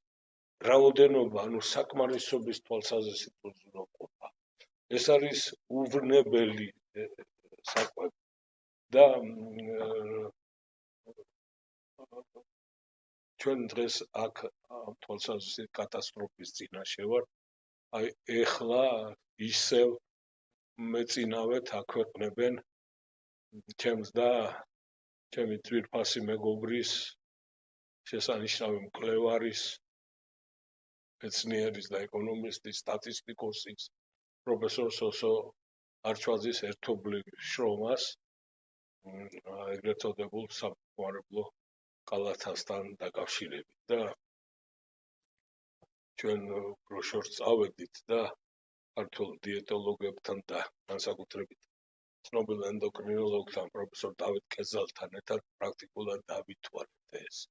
[SPEAKER 2] რაოდენობა ანუ საკმარისობის თვალსაზრისით უზრუნველყოფა ეს არის უვნებელი საკვები და ჩვენ დღეს აქ თვალსაზრისით კატასტროფის წინაშე ვარ აი ეხლა ისევ მეწინავეთ აქვეყნებენ ჩემს და ჩემი ძვირფასი მეგობრის შესანიშნავი მკვლევარის მეცნიერის და ეკონომისტის სტატისტიკოსის პროფესორ სოსო არჩვაძის ერთობლივ შრომას ეგრეთ წოდებულ სამხმარებლო კალათასთან დაკავშირებით და ჩვენ ბროშურს წავედით და ქართულ დიეტოლოგებთან და განსაკუთრებით ცნობილ ენდოკრინოლოგთან პროფესორ დავით კეზალთან ერთად პრაქტიკულად დავითვალეთ ეს.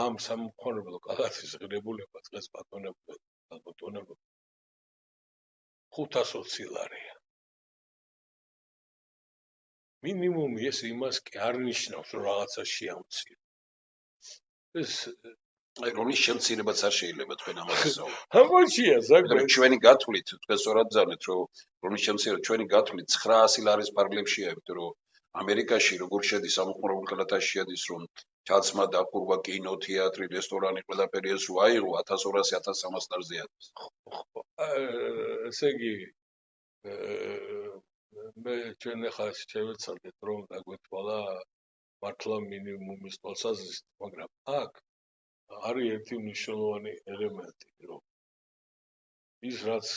[SPEAKER 2] ამ სამხმარებლო კალათის ღირებულება დღეს ბატონებო 520 ლარია. მინიმუმი ეს იმას კი არ ნიშნავს, რომ რაღაცა შეამცირ. ეს
[SPEAKER 1] აი რომის შემცირებაც არ შეიძლება თქვენ ამას ვისაუბროთ.
[SPEAKER 2] ამაშია საქმე.
[SPEAKER 1] ჩვენი გათვლით თქვენ სწორად ბრძანეთ, რომ რომის შემცირება ჩვენი გათვლით 900 ლარის პარგლებშია, იმიტომ რომ ამერიკაში როგორ შედის სამხმარებლო კალათაში შედის, რომ ჩაცმა, დახურვა, კინო, თეატრი, რესტორანი, ყველაფერი ეს აიღო 1200-1300 ლარზე არის.
[SPEAKER 2] ესე იგი მე ჩვენ ახლა შევეცადეთ რომ დაგვეთვალა მართლა მინიმუმის თვალსაზრისით, მაგრამ აქ არის ერთი მნიშვნელოვანი ელემენტი, რომ ის რაც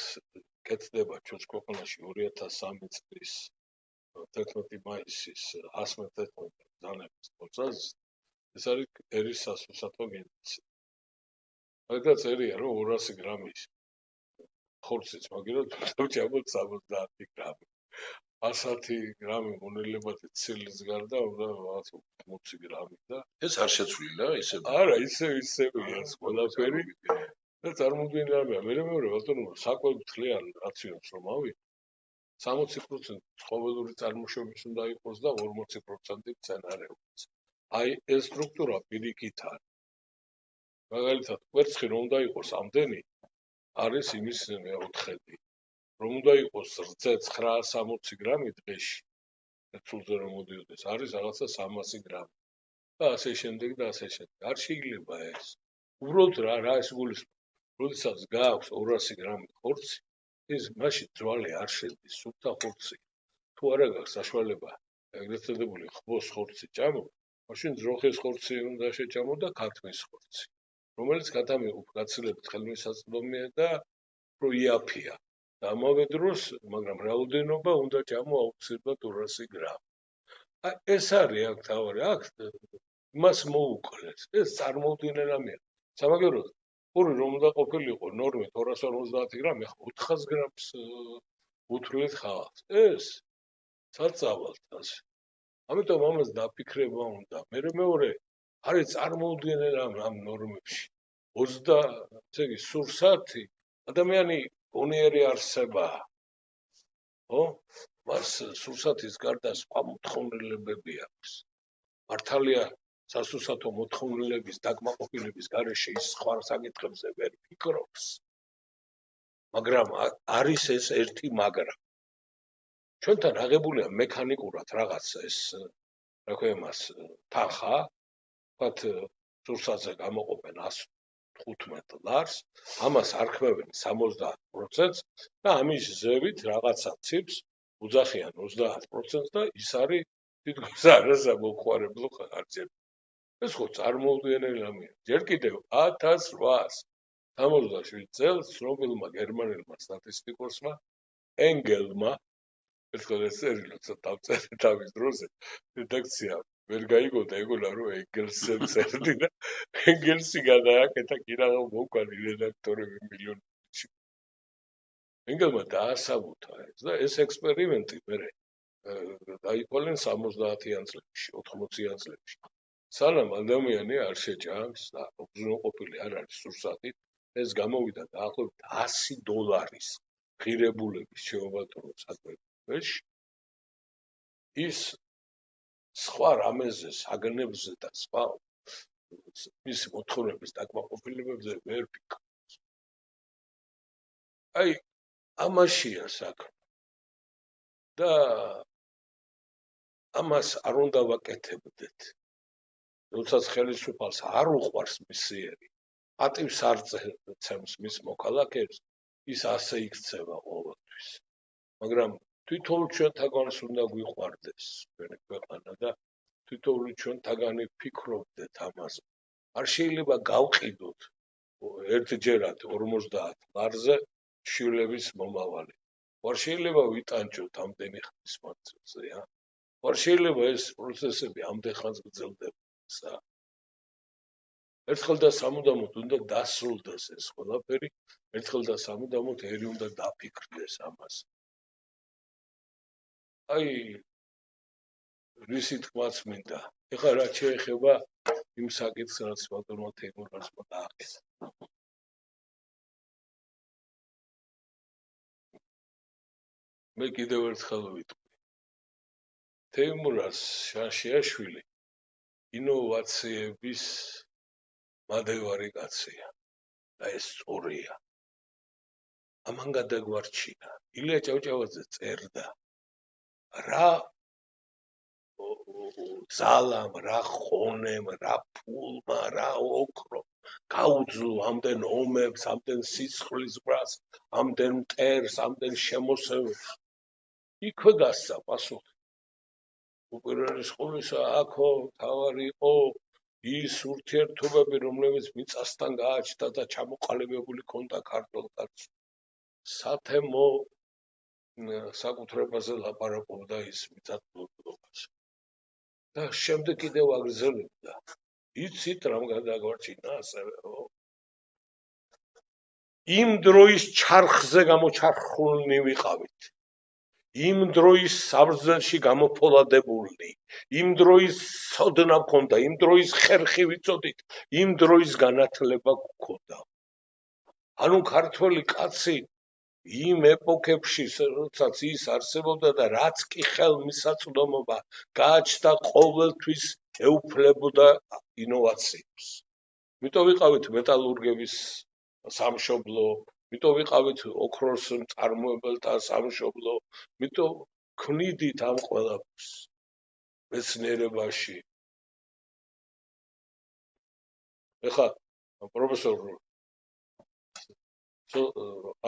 [SPEAKER 2] კეთდება ჩვენს ქვეყანაში 2003 წლის 11 მაისის 111 ბრძანების თვალსაზრისით, ეს არის ერის სასუსათო გენოციდი. მაგალითად წერია, რომ 200 გრამის ხორციც მაგალითად ჩამოთ 70 გრამი. 110 გრამი მონელებადი ცილის გარდა უნდა 80 გრამი და
[SPEAKER 1] ეს არ შეცვლილა ისე.
[SPEAKER 2] არა, ისევია ეს ყველაფერი. და წარმოუდგენელია. მე მეორე ბატონო საკვები თლიან რაციონს რომ ავიღო 60% ცხოველური წარმოშობის უნდა იყოს და 40% მცენარეული. აი ეს სტრუქტურა პირიქით არის. მაგალითად, კვერცხი რომ უნდა იყოს ამდენი, არის იმის მეოთხედი. რომ უნდა იყოს რძე 960 გრამი დღეში. ცულზე რომ მოდიოდეს, არის რაღაცა 300 გრამი. და ასე შემდეგ და ასე შემდეგ. არ შეიძლება ეს. უბრალოდ რა ეს გულისხმობს. როდესაც გააქვს 200 გრამი ხორცი, ის მაშინ ძვალი არ შედის, სუფთა ხორცი. თუ არა გაქვს საშუალება, ეგრეთ წოდებული ხბოს ხორცი ჭამო, მაშინ ძროხის ხორცი უნდა შეჭამო და ქათმის ხორცი, რომელიც გაცილებით ხელმისაწვდომია და უფრო იაფია. და ამავე დროს, მაგრამ რაოდენობა უნდა ჭამო აუცილებლად 200 გრამი. აი ეს არის აქ თავი, აქ მას მოუკლეს. ეს წარმოუდგენელი რამეა. სამაგეროდ პური რომ უნდა ყოფილიყო ნორმით 250 გრამი, ახლა 400 გრამს უთვლით ხალხს. ეს საწავალთ ასე. ამიტომ ამას დაფიქრება უნდა. მეორე არის წარმოუდგენელი ამ ნორმებში. 20, ესე იგი, სურსათი ადამიანი გონიერი არსებაა. ხო? მას სურსათის გარდა სხვა მოთხოვნილებები აქვს. მართალია სასურსათო მოთხოვნილების დაკმაყოფილების გარეშე ის სხვა საკითხებზე ვერ ფიქრობს. მაგრამ არის ეს ერთი მაგრამ. ჩვენთან აღებულია მექანიკურად რაღაც ეს, რა ქვია მას, თანხა, ვთქვათ, სურსათზე გამოყოფენ 115 ლარს, ამას არქმევენ 70%-ს და ამის ზევით რაღაცა ციფრს უძახიან 30% და ის არის თითქოს არასამოყვარებლო ხარჯები. ეს ხო წარმოუდგენელი რამეა. ჯერ კიდევ 1867 წელს ცნობილმა გერმანელმა სტატისტიკოსმა ენგელმა ერთხელ ეს წერილოცა დავწერე თავის დროზე რედაქცია ვერ გაიგონა ეგონა რომ ენგელსზე წერდი და ენგელსი გადააკეთა კიდევ მოკვალი რედაქტორები მილიონებში. ენგელმა დაასაბუთა ეს და ეს ექსპერიმენტი მერე დაიწყნენ 70-იან წლებში, 80-იან წლებში. სანამ ადამიანი არ შეჭამს და უზრუნველყოფილი არ არის სურსათით, ეს გამოვიდა დაახლოებით $100 ღირებულების შეუვალდრო საკვებში. ის სხვა რამეზე, საგნებზე და სხვა მისი მოთხოვნების დაკმაყოფილებებზე ვერ ფიქრობს. აი, ამაშია საქმე. და ამას არ უნდა ვაკეთებდეთ. როდესაც ხელისუფალს არ უყვარს მისიერი, პატივს არ წემს მის მოქალაქეებს, ის ასე იქცევა ყოველთვის. მაგრამ თვითონ ჩვენთაგანს უნდა გვიყვარდეს ჩვენი ქვეყანა და თვითონ ჩვენთაგანი ფიქრობდეთ ამას. არ შეიძლება გავყიდოთ ერთჯერად 50 ლარზე შვილების მომავალი. არ შეიძლება ვიტანჯოთ ამდენი ხნის მანძილზე, არ შეიძლება ეს პროცესები ამდენ ხანს გრძელდება. ერთხელ და სამუდამოდ უნდა დასრულდეს ეს ყველაფერი, ერთხელ და სამუდამოდ ერი უნდა დაფიქრდეს ამას. აი რისი თქმაც მინდა. ეხლა რაც შეეხება იმ საკითხს, რაც ბატონმა თემურს დააკეთა. მე კიდევ ერთხელ ვიტყვი. თემურს შაშიაშვილი ინოვაციების მადევარი კაცია და ეს სწორია. ამან გადაგვარჩინა. ილია ჭავჭავაძე წერდა რა ზალამ, რა ხონემ, რა ფულმა, რა ოქრომ გაუძლო ამდენ ომებს, ამდენ სისხლის ბრას, ამდენ მტერს, ამდენ შემოსევლს. იქვე გასცა პასუხი. უპირველეს ყოვლისა აქო თავარი იყო ის ურთიერთობები, რომლებიც მიწასთან გააჩნდა და ჩამოყალიბებული ქონდა ქართულ კაცს. სათემო საკუთრებაზე ლაპარაკობდა ის მიწათმოქმედებას. და შემდეგ კიდევ აგრძელებდა. იცით რამ გადაგვარჩინა ასევეო? იმ დროის ჩარხზე გამოჩარხულნი ვიყავით. იმ დროის საბრძოლში გამოფოლადებულნი, იმ დროის ცოდნა გქონდა, იმ დროის ხერხი ვიცოდით, იმ დროის განათლება გქონდა. ანუ ქართველი კაცი იმ ეპოქებში, როდესაც ის არსებობდა და რაც კი ხელმისაწვდომობა გააჩნდა, ყოველთვის ეუფლებოდა ინოვაციებს. მიტომ ვიყავით მეტალურგების სამშობლო, მიტომ ვიყავით ოქროს მწარმოებელთა სამშობლო, მიტომ ქმნიდით ამ ყველაფერს მეცნიერებაში. ეხლა პროფესორ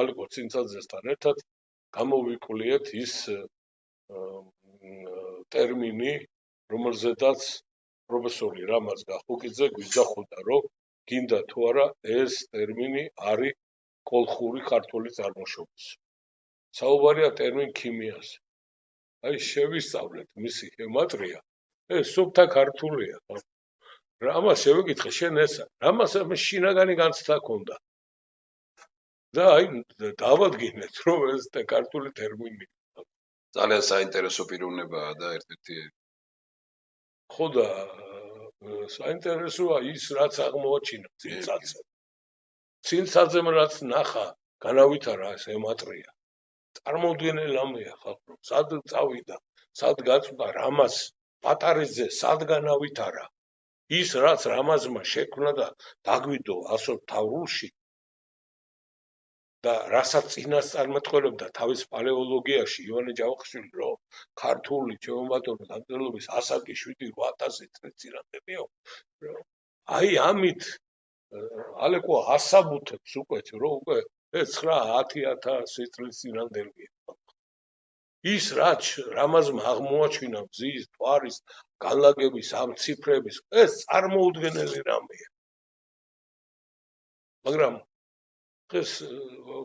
[SPEAKER 2] ალიკო ცინცაძესთან ერთად გამოვიკვლიეთ ის ტერმინი, რომელზედაც პროფესორი რამაზ გახუკიძე გვიძახოდა, რომ გინდა თუ არა ეს ტერმინი არის კოლხური ქართული წარმოშობის. საუბარია ტერმინ ქიმიაზე. აი შევისწავლეთ მისი ჰემატრია, ეს სუფთა ქართულია. რამას შევიკითხე შენ ესა, რამას შინაგანი განცდა ქონდა. და აი დავადგინეთ, რომ ეს ქართული ტერმინი.
[SPEAKER 1] ძალიან საინტერესო პიროვნებაა და ერთ-ერთი
[SPEAKER 2] ხო და საინტერესოა ის, რაც აღმოაჩინა ცინცაძემ. ცინცაძემ რაც ნახა, განავითარა ეს ჰემატრია. წარმოუდგენელი ამია ხალხო, სად წავიდა, სად გაწვდა რამას პატარიძე, სად განავითარა. ის რაც რამაზმა შექმნა და დაგვიდო ასო თავრულში და რასაც წინასწარმეტყველებდა თავის პალეოლოგიაში ივანე ჯავახიშვილი, რომ ქართული ჩემომატონის დამწერლობის ასაკი 7-8,000 წლის წინანდელია. აი ამით ალეკო ასაბუთებს უკვე, რომ უკვე 9-10,000 წლის წინანდელია. ის რაც რამაზმა აღმოაჩინა მზის, თვარის, განლაგების, ამ ციფრების, ეს წარმოუდგენელი რამეა. მაგრამ ეს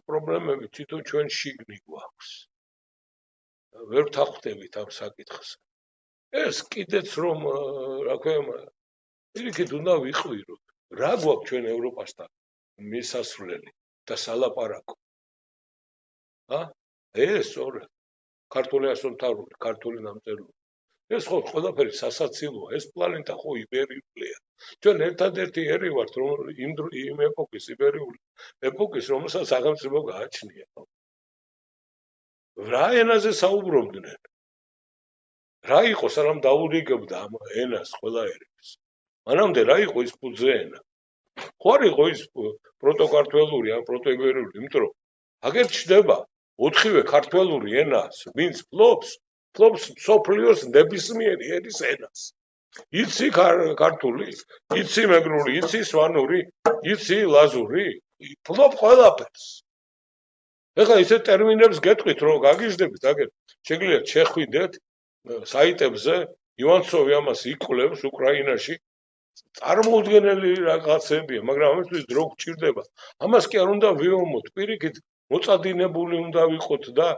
[SPEAKER 2] პრობლემები თვითონ ჩვენ შიგნით გვაქვს. ვერ ვთანხმდებით ამ საკითხს. ეს კიდეც რომ რა ქვია, პირიქით უნდა ვიყვიროთ. რა გვაქვს ჩვენ ევროპასთან მისასვლელი და სალაპარაკო? ეს სწორედ ქართული ასომთავრული, ქართული დამწერლობა. ეს ხო ყველაფერი სასაცილოა, ეს პლანეტა ხო იბერიულია. ჩვენ ერთადერთი ერი ვართ, რომ იმ ეპოქის იბერიული ეპოქის, რომელსაც სახელმწიფო გააჩნია. რა ენაზე საუბრობდნენ? რა იყო, სანამ დაურიგებდა ამ ენას ყველა ერებს? მანამდე რა იყო ის ფუძე ენა? ხო არ იყო ის პროტოკართველური ან პროტოიბერიული, იმიტომ რომ აგერ ჩნდება 4-ვე ქართველური ენას, ვინც ფლობს სოფლიოს ნებისმიერი ერის ენას. იცი ქართული, იცი მეგრული, იცი სვანური, იცი ლაზური, ფლობ ყველაფერს. ეხლა ისეთ ტერმინებს გეტყვით, რომ გაგიჟდებით, აგერ შეგიძლიათ შეხვიდეთ საიტებზე, ივანცოვი ამას იკვლევს უკრაინაში. წარმოუდგენელი რაღაცებია, მაგრამ ამისთვის დრო გჭირდება. ამას კი არ უნდა ვიომოთ, პირიქით მოწადინებული უნდა ვიყოთ და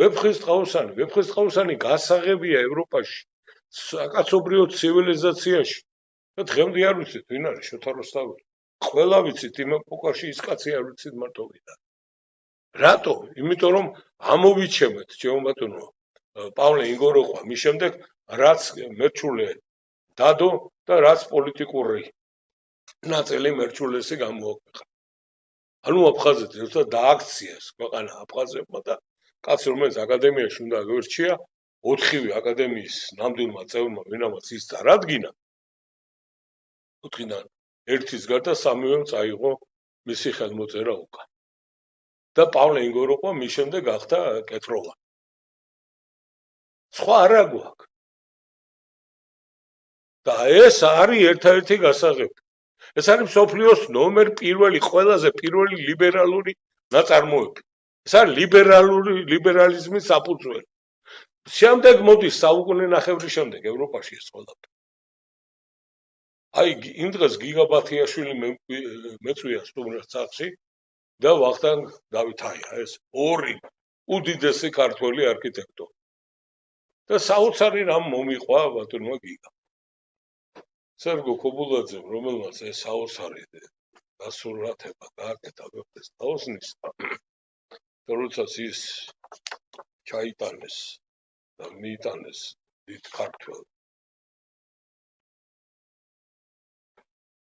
[SPEAKER 2] ვეფხისტყაოსანი გასაღებია ევროპაში, საკაცობრიო ცივილიზაციაში. და დღემდე არ ვიცით, ვინ არის შოთა რუსთაველი. ყველა ვიცით იმ ეპოქაში ის კაცი არ ვიცით მარტო ვინ არის. რატო? იმიტომ რომ ამოვიჩემეთ, ჩემო ბატონო, პავლე ინგოროყვა, მის შემდეგ რაც მერჩულე დადო და რაც პოლიტიკური ნაწილი მერჩულესი გამოაქვეყნა. ანუ აფხაზეთ ერთად დააქციეს ქვეყანა აფხაზებმა და კაც რომელიც აკადემიაში უნდა გაერჩია 4-ვე აკადემიის ნამდვილმა წევრმა ვინამაც ის წარადგინა 4-დან ერთის გარდა 3-ვემ წაიღო მისი ხელმოწერა უკან და პავლე ინგოროყვა მის შემდეგ გახდა კეთროვანი. სხვა არა გვაქვს. და ეს არის ერთადერთი გასაღები. ეს არის მსოფლიოს ნომერ პირველი, ყველაზე პირველი ლიბერალური ნაწარმოები. ეს არის ლიბერალიზმის საფუძველი. შემდეგ მოდის საუკუნე ნახევრის შემდეგ ევროპაში ეს ყველაფერი. აი იმ დღეს გიგაბათიაშვილი მეწვია სტუმრად სახლში და ვახტანგ დავითაია ეს ორი უდიდესი ქართველი არქიტექტორი. და საოცარი რამ მომიყვა ბატონმა გიგა. სერგო ქობულაძემ, რომელმაც ეს საოცარი დასურათება გააკეთა ვეფხის თაოსნის, და როდესაც ის ჩაიტანეს და მიიტანეს დიდ ქართველ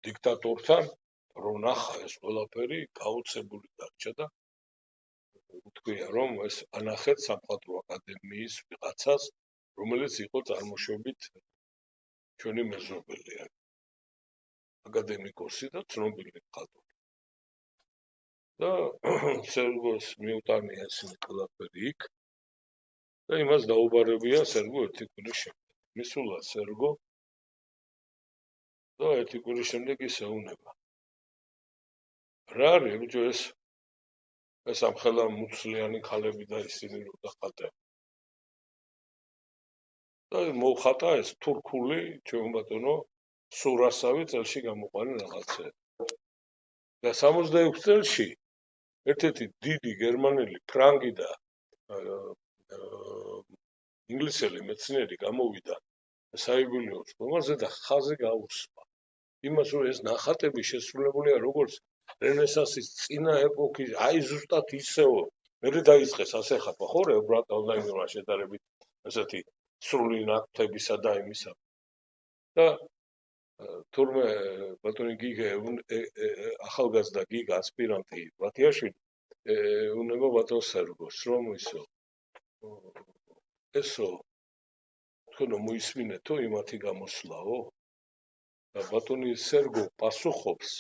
[SPEAKER 2] დიქტატორთან, რომ ნახა ეს ყველაფერი გაოცებული დარჩა და უთქვია, რომ ეს ანახეთ სამხატვრო აკადემიის ვიღაცას, რომელიც იყო წარმოშობით ჩვენი მეზობელი, აკადემიკოსი და ცნობილი მხატვარი. და სერგოს მიუტანია ისინი ყველაფერი იქ და იმას დაუბარებია სერგო ერთი კვირის შემდეგ. მისულა სერგო და ერთი კვირის შემდეგ ის ეუნება. რა არის ბიჭო ეს ამხელა მუცლიანი ქალები და ისინი რო დახატა. და მოხატა ეს თურქული ჩემო ბატონო სურასავი წელში გამოყვანი რაღაცა. და 66 წელში ერთ-ერთი დიდი გერმანელი ფრანგი და ინგლისელი მეცნიერი გამოვიდა საიუბილეო სკოლაზე და ხაზი გაუსვა. იმას რომ ეს ნახატები შესრულებულია როგორც რენესანსის წინა ეპოქის, აი ზუსტად ისეო. მერე დაიწყეს ასეხატვა ხო ებრაულმა შედარებით ესეთი სრული ნაკვთებისა და იმისა. და თურმე ბატონი გიგა ახალგაზრდა გიგა ასპირანტი ბათიაშვილი უნება ბატონ სერგოს რომ ისო ესო თქვენო მოისმინეთო იმათი გამოსვლაო და ბატონი სერგო პასუხობს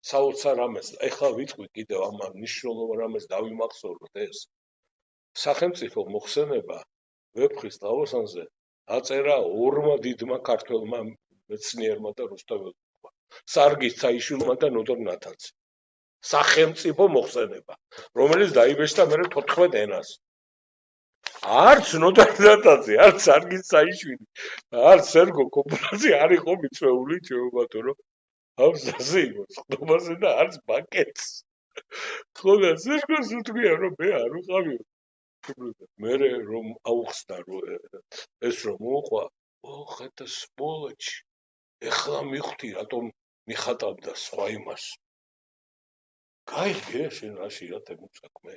[SPEAKER 2] საოცარ რამეს ეხლა ვიტყვი კიდევ ამ მნიშვნელოვან რამეს დავიმახსოვროთ ეს სახელმწიფო მოხსენება ვეფხის თაოსანზე დაწერა ორმა დიდმა ქართველმა მეცნიერმა და რუსთაველმა სარგის ცაიშვილმა და ნოდარ ნათანს სახელმწიფო მოხსენება რომელიც დაიბეჭდა მერე 14 ენას არც ნოდარ ნათანსი არც სარგის ცაიშვილი არც სერგო ქობულაძე არ იყო მიწვეული ჩემო ბატონო ამ ზაზე იყო ხდომაზე და არც ბაკეტს ხო და სერგოს უთქვია რომ მე არ ვიყავი მერე რომ აუხსნა ეს რომ მოყვა ხედა სპოლოჩი ეხლა მივხვდი რატომ მიხატავდა სხვა იმას გაიგე შენ რაში ათემ საქმე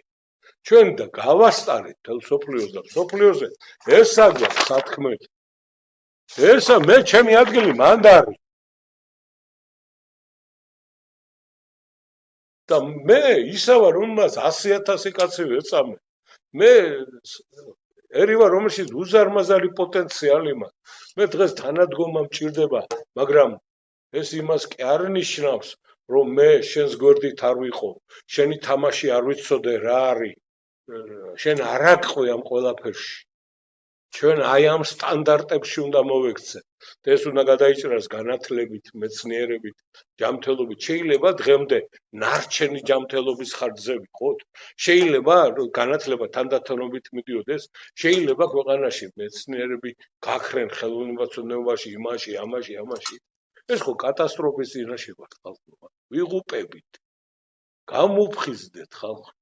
[SPEAKER 2] ჩვენ და გავასტარეთ თელ სოფლიოს და სოფლიოზე ესა გვაქვს სათქმელი ესა მე ჩემი ადგილი მანდარი და მე ისავა რომ მას 100,000 კაცი ვეწამე მე ერივა რომელშიც უზარმაზარი პოტენციალი მაქვს მე დღეს თანადგომა მჭირდება მაგრამ ეს იმას კი არ ნიშნავს რომ მე შენს გვერდით არ ვიყო შენი თამაში არ ვიცოდე რა არის შენ არ აკვე ამ ყველაფერში ჩვენ აი ამ სტანდარტებში უნდა მოვექცე და ეს უნდა გადაიჭრას განათლებით მეცნიერებით ჯანმრთელობით შეიძლება დღემდე ნარჩენი ჯანმრთელობის ხარჯზე ვიყოთ შეიძლება განათლება თანდათანობით მიდიოდეს შეიძლება ქვეყანაში მეცნიერები გაქრენ ხელოვნებაცოდნეობაში ამაში ეს ხო კატასტროფის წინაშე ვართ ხალხობა ვიღუპებით გამოფხიზდეთ ხალხი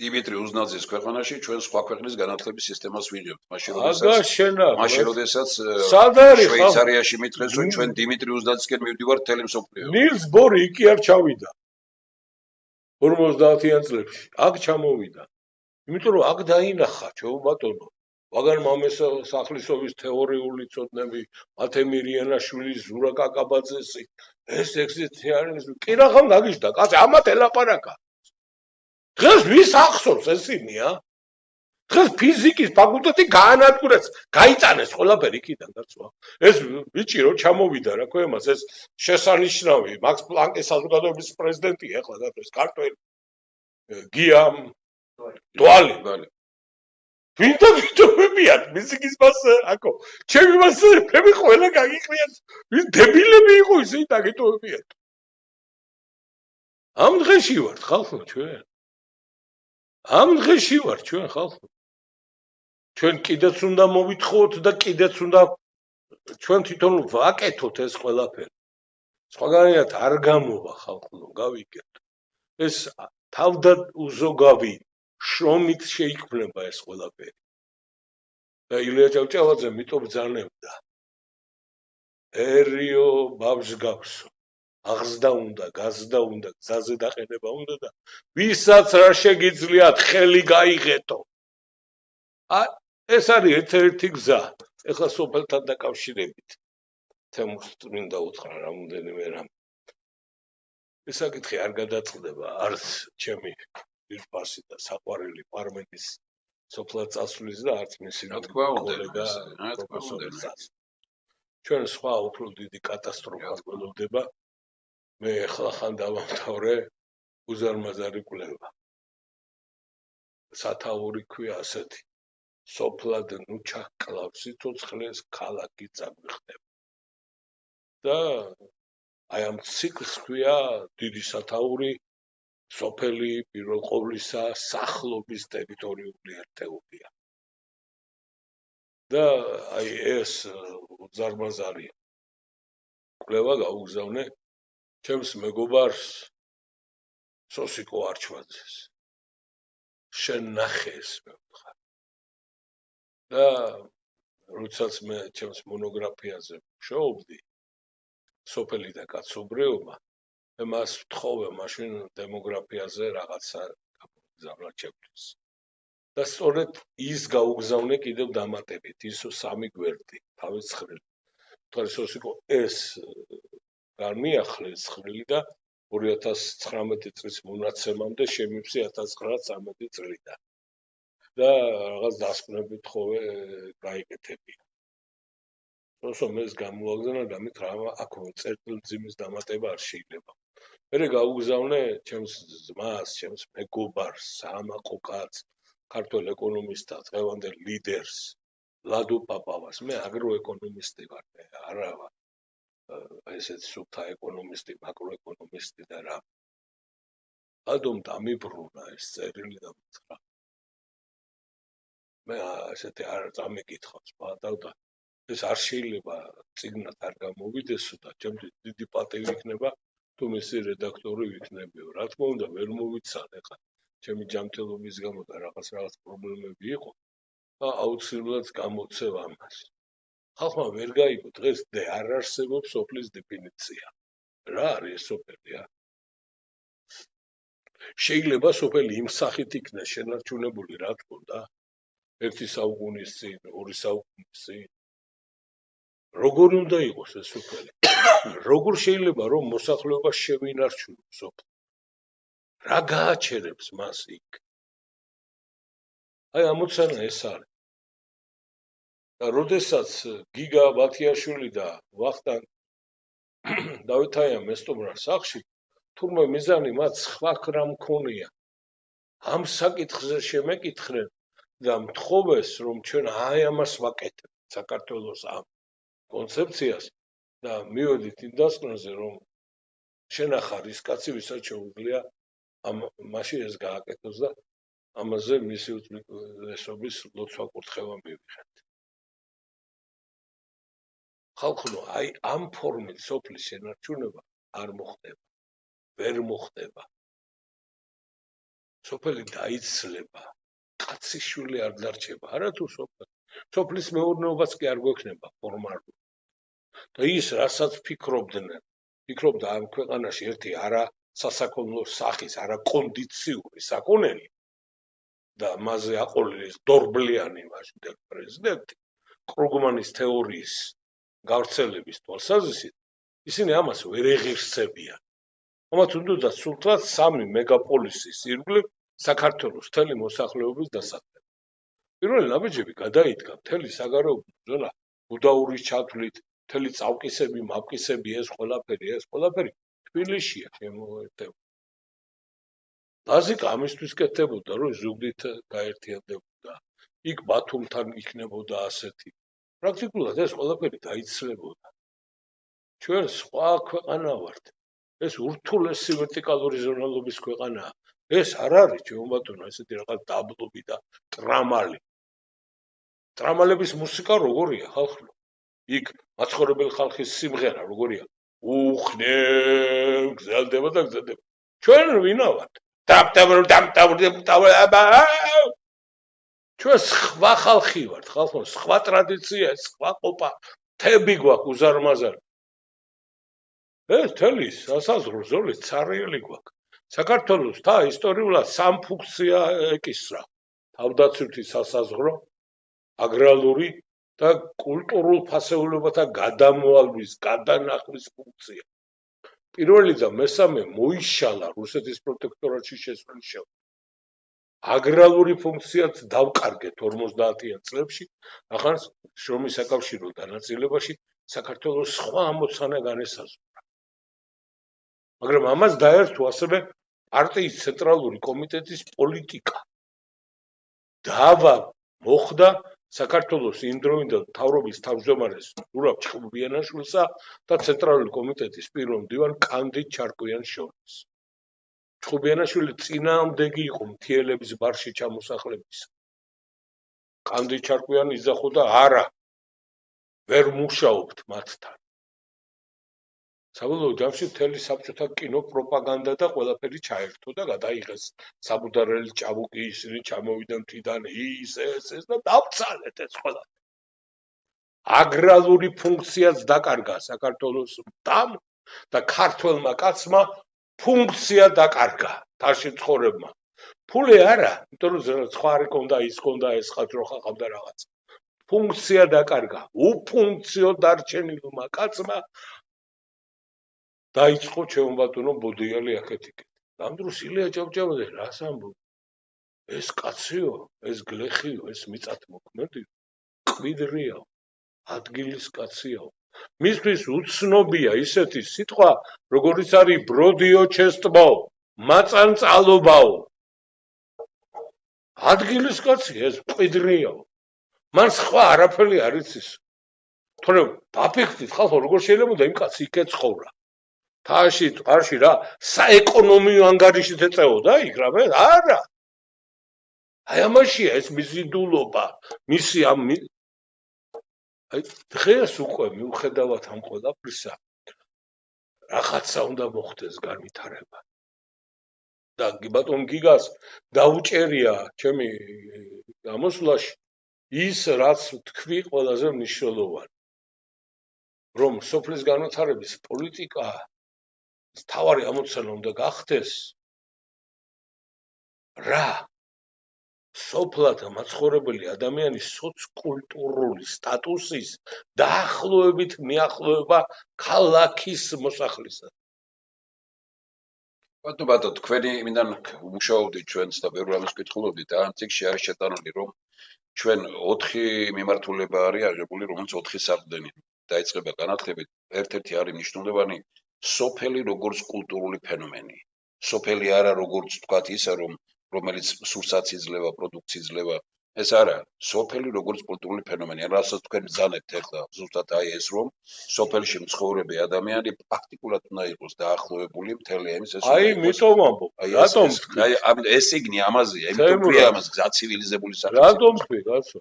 [SPEAKER 1] დიმიტრი უზნაძის ქვეყანაში ჩვენ სხვა ქვეყნის განათლების სისტემას ვიღებთ. მაშინ როდესაც შვეიცარიაში მითხრეს რომ ჩვენ დიმიტრი უზნაძისკენ მივდივართ თელი მსოფლიო.
[SPEAKER 2] ნილს ბორი იქ არ ჩავიდა. 50-იან წლებში. აქ ჩამოვიდა. იმიტომ რომ აქ დაინახა ჩვენ ბატონო ვაგან მამეს სახლისობის თეორიული ცოდნები მათე მირიანაშვილის ზურა კაკაბაძესი ეს ექსისტენციალიზმი კი რახან გაგიჟდა კაცი ამათ ელაპარაკა დღეს ვის ახსოვს ესინია დღეს ფიზიკის ფაკულტეტი გაანადგურეს გაიწანეს ყველაფერი იქიდან დაცვა ეს ბიჭი რო ჩამოვიდა რა ქვემას ეს შესანიშნავი მაქს პლანკის საზოგადოების პრეზიდენტია ახლა დაწეს ქართველი გიამ დვალი ვინდა ვიტოვებიათ ფიზიკის მასე აკო ჩემი მასეები ყველა გაგიყრიათ ვის დებილები იყო ისე დაგიტოვებიათ ამ დღეში ვართ ხალხო ჩვენ ამ დღეში ვართ ჩვენ ხალხო ჩვენ კიდეც უნდა მოვითხოვოთ და კიდეც უნდა ჩვენ თვითონ ვაკეთოთ ეს ყველაფერი სხვაგანაირად არ გამოვა ხალხო გავიგეთ ეს თავდაუზოგავი შრომით შეიქმნება ეს ყველაფერი და ილია ჭავჭავაძე მიტომ ბრძანებდა ერიო ბავშვგავსო აღზდა უნდა გაზდა უნდა გზაზე დაყენება უნდა და ვისაც რა შეგიძლიათ ხელი გაიღეთო ეს არის ერთ-ერთი გზა ეხლა სოფელთან დაკავშირებით თემურს მინდა უთხრა რამოდენიმე რამ ეს საკითხი არ გადაწყდება არც ჩემი ძირფასი და საყვარელი პარმენის სოფლად წასვლის და არც მისი კოლეგა პროფესორი ჩვენ სხვა უფრო დიდი კატასტროფა გველოდება მე ახლა ხან დავამთავრე უზარმაზარი კვლევა სათაური ქვია ასეთი სოფლად ნუ ჩაკლავს სიცოცხლეს ქალაქი წაგვიხდება და აი ამ ციკლს ქვია დიდი სათაური სოფელი პირველ ყოვლისა სახლობის ტერიტორიული ერთეულია და აი ეს უზარმაზარი კვლევა გაუგზავნე ჩემს მეგობარს სოსიკო არჩვაძეს შენ ნახე ეს მე ვთქვა და როდესაც მე ჩემს მონოგრაფიაზე ვშოვდი სოფელი და კაცობრიობა მე მას ვთხოვე მაშინ დემოგრაფიაზე რაღაცა გაგზავნა ჩემთვის და სწორედ ის გაუგზავნე კიდევ დამატებით ის სამი გვერდი თავის ცხრილი თქვა სოსიკო ეს განმიახლეს ცხრილი და 2019 წლის მონაცემამდე შემივსი 1913 წლიდან და რაღაც დასკვნები თხოვე გაიკეთებია სოსომ ეს გამოვაგზავნა და მით რა აქ წერტილძიმის დამატება არ შეიძლება მერე გაუგზავნე ჩემს ძმას ჩემს მეგობარს საამაყო კაცს ქართველ ეკონომისტად დღევანდელ ლიდერს ლადო პაპავას მე აგროეკონომისტი ვარ მე არა ვარ ესეც სუფთა ეკონომისტი მაკროეკონომისტი და რა ლადომ დამიბრუნა ეს წერილი და მითხრა მე ესეთი არ წამიკითხავს პაატა და ეს არ შეიძლება წიგნად არ გამოვიდესო და ჩემთვის დიდი პატივი იქნება თუ მისი რედაქტორი ვიქნებიო რა თქმა უნდა ვერ მოვიცან ეხლა ჩემი ჯანმრთელობის გამო და რაღაც პრობლემები იყო და აუცილებლად გამოცევ ამას ხალხმა ვერ გაიგო დღეს არ არსებობს სოფლის დეფინიცია რა არის სოფელია შეიძლება სოფელი იმ სახით იქნას შენარჩუნებული რა თქონდა ერთი საუკუნის წინ ორი საუკუნის წინ როგორ უნდა იყოს ეს სოფელი როგორ შეიძლება რომ მოსახლეობა შევინარჩუნოს სოფლს რა გააჩერებს მას იქ აი ამოცანა ეს არის და როდესაც გიგა ბათიაშვილი და ვახტანგ დავითაია მესტუმრა სახში თურმე მიზანი მათ სხვა რამ მქონია ამ საკითხზე შემეკითხნენ და მთხოვეს რომ ჩვენ აი ამას ვაკეთებთ საქართველოს ამ კონცეფციას და მივედით იმ დასკვნაზე რომ შენახარ ის კაცი ვისაც შეუძლია ამ მაშინ ეს გააკეთოს და ამაზე მისი უწესობის ლოცვა კურთხევა მივიღეთ ხალხო აი ამ ფორმით სოფლის შენარჩუნება არ მოხდება ვერ მოხდება სოფელი დაიცლება კაცის შვილი არ დარჩება არა თუ სოფლის მეურნეობაც კი არ გვექნება ფორმალურად და ის რასაც ფიქრობდა ამ ქვეყანაში ერთი არა სასაქონლო სახის არა კონდიციური საქონელი და მასზე აყოლილი დორბლიანი მაშინ პრეზიდენტი კრუგმანის თეორიის გავრცელების თვალსაზრისით ისინი ამას ვერ ეღირსებიან. ამათ უნდა სულთად 3 მეგაპოლისის ირგვლივ საქართველოს მთელი მოსახლეობის დასაქმება. პირველი ნაბიჯები გადაიდგა მთელი საგარეო ბრძოლა უდაურის ჩათვლით, მთელი წავკისები, მაპკისები, ეს ყველაფერი თბილისშია შემოერთებული. ბაზიკა ამისთვის კეთდებოდა, რომ ზუგდით გაერთიანდებოდა, იქ ბათუმთან იქნებოდა ასეთი. პრაქტიკულად ეს ყველაფერი დაიცვლებოდა. ჩვენ სხვა ქვეყანა ვართ. ეს ურთულესი ვერტიკალური ზონალობის ქვეყანაა. ეს არ არის ჩვენ ბატონო ესეთი რაღაც დაბლობი და ტრამალი. ტრამალების მუსიკა როგორია ხალხო? იქ მაცხოვრებელი ხალხის სიმღერა როგორია? უხნე გზელდება და გზელდება. ჩვენ ვინა ვართ? ჩვენ სხვა ხალხი ვართ, ხალხო, სხვა ტრადიცია, სხვა ყოფა, თები გვაქვს უზარმაზარი. ეს თელი სასაზღვრო ზოლი ცარიელი გვაქვს. საქართველოს თა ისტორიულად 3 ფუნქცია ეკისრა. თავდაცვითი სასაზღვრო, აგრარული და კულტურულ ფასეულობათა გადამოალვის, გადანახვის ფუნქცია. პირველი და მესამე მოიშალა რუსეთის პროტექტორატში შესვლის შემდეგ. აგრარული ფუნქციაც დავკარგეთ 50-იან წლებში, ახლა შრომის საკავშირო დანაწილებაში საქართველოს სხვა ამოცანა განესაზღვრა. მაგრამ ამას დაერთო ასევე პარტიის ცენტრალური კომიტეტის პოლიტიკა. დავა მოხდა საქართველოს იმდროინდელ მთავრობის თავმჯდომარეს ზურაბ ჭყუბიანაშვილსა და ცენტრალური კომიტეტის პირველ მდივან კანდიდ ჩარკვიანს შორის. ჭყუბიანაშვილი წინააღმდეგი იყო მთიელების ბარში ჩამოსახლებისა. კანდიდ ჩარკვიანი იძახოდა არა, ვერ მუშაობთ მათთან. საბოლოო ჯამში მთელი საბჭოთა კინო პროპაგანდა და ყველაფერი ჩაერთო და გადაიღეს საბუდარელი ჭაბუკი, ისინი ჩამოვიდნენ მთიდან ის და დავცალეთ ეს ყველაფერი. აგრარული ფუნქციაც დაკარგა საქართველოს მტამ და ქართველმა კაცმა ფუნქცია დაკარგა თაში ცხოვრებმა. ფული არა, იმიტომ რომ სხვა არ ქონდა, ის ქონდა, ეს ხათრო ხაყავდა რაღაც. ფუნქცია დაკარგა. უფუნქციო დარჩენილმა კაცმა დაიწყო ჩემო ბატონო ბოდიალი აქეთ-იქეთ. ამ დროს ილია ჭავჭავაძე რას ამბობს? ეს კაციო, ეს გლეხიო, ეს მიწათმოქმედიო, კვიდრიაო, ადგილის კაციაო. მისთვის უცნობია ისეთი სიტყვა, როგორიც არის ბროდიო ჩესტბო, მაწანწალობაო. ადგილის კაცი ეს კვიდრიაო. მან სხვა არაფერი არ იცის. თორემ დაფიქრდით ხალხო, როგორ შეიძლება იმ კაცი იქ ეცხოვრა. თაში ტყარში რა საეკონომიო ანგარიშით ეწეოდა იქ რა მე? არა. აი ამაშია ეს მიზიდულობა, მისი ამ აი დღეს უკვე მიუხედავად ამ ყველაფრისა რაღაცა უნდა მოხდეს განვითარება. და ბატონ გიგას დაუჭერია ჩემი გამოსვლაში ის რაც თქვი ყველაზე მნიშვნელოვანი. რომ სოფლის განვითარების პოლიტიკა თავარი ამოცანა უნდა გახდეს რა სოფლათა მაცხოვრებელი ადამიანის სოციოკულტურული სტატუსის დაახლოებით მიახლოება ქალაქის მოსახლისა.
[SPEAKER 1] ბატონო, თქვენი იმიდან მუშაობდით ჩვენს და ბევრ რამეს კითხულობდით და ამ წიგნში არის შეტანილი, რომ ჩვენ 4 მიმართულება არის აღებული, რომელიც 4 საყრდენი დაიწყება განათლებით. ერთ-ერთი არის მნიშვნელოვანი სოფელი როგორც კულტურული ფენომენი. სოფელი არა როგორც თქვათ ისა, რომელიც სურსათს იძლევა, პროდუქციის იძლევა. ეს არა, სოფელი როგორც კულტურული ფენომენი. რასაც თქვენ ბრძანებთ ახლა, ზუსტად აი ეს რომ სოფელში მცხოვრები ადამიანი პრაქტიკულად უნდა იყოს დაახლოებული მთელი ამის ეს.
[SPEAKER 2] აი, მიტომ ამბობ. რატომ?
[SPEAKER 1] აი, ეს სიგნი ამაზეა, იმიტომ რომ ამას გაცივილიზებული სახელმწიფო.
[SPEAKER 2] რატომ თქვი, კაცო?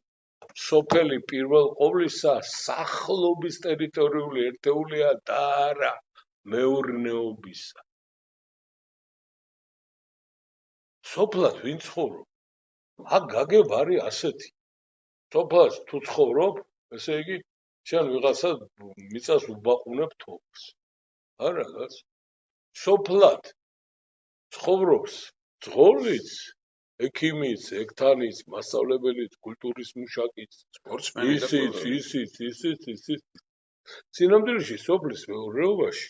[SPEAKER 2] სოფელი პირველ ყოვლისა სახლობის ტერიტორიული ერთეულია და არა მეურნეობისა. სოფლად ვინ ცხოვრობ? აქ გაგება არის ასეთი. სოფლად თუ ცხოვრობ, ესე იგი, შენ ვიღაცა მიწას უბაყუნებ თოვლს. არა, კაცო. სოფლად ცხოვრობს ძღოლიც ექიმიც, ექთანიც, მასწავლებელიც, კულტურის მუშაკიც,
[SPEAKER 1] სპორტსმენი და
[SPEAKER 2] ისიც. სინამდვილეში სოფლის მეურნეობაში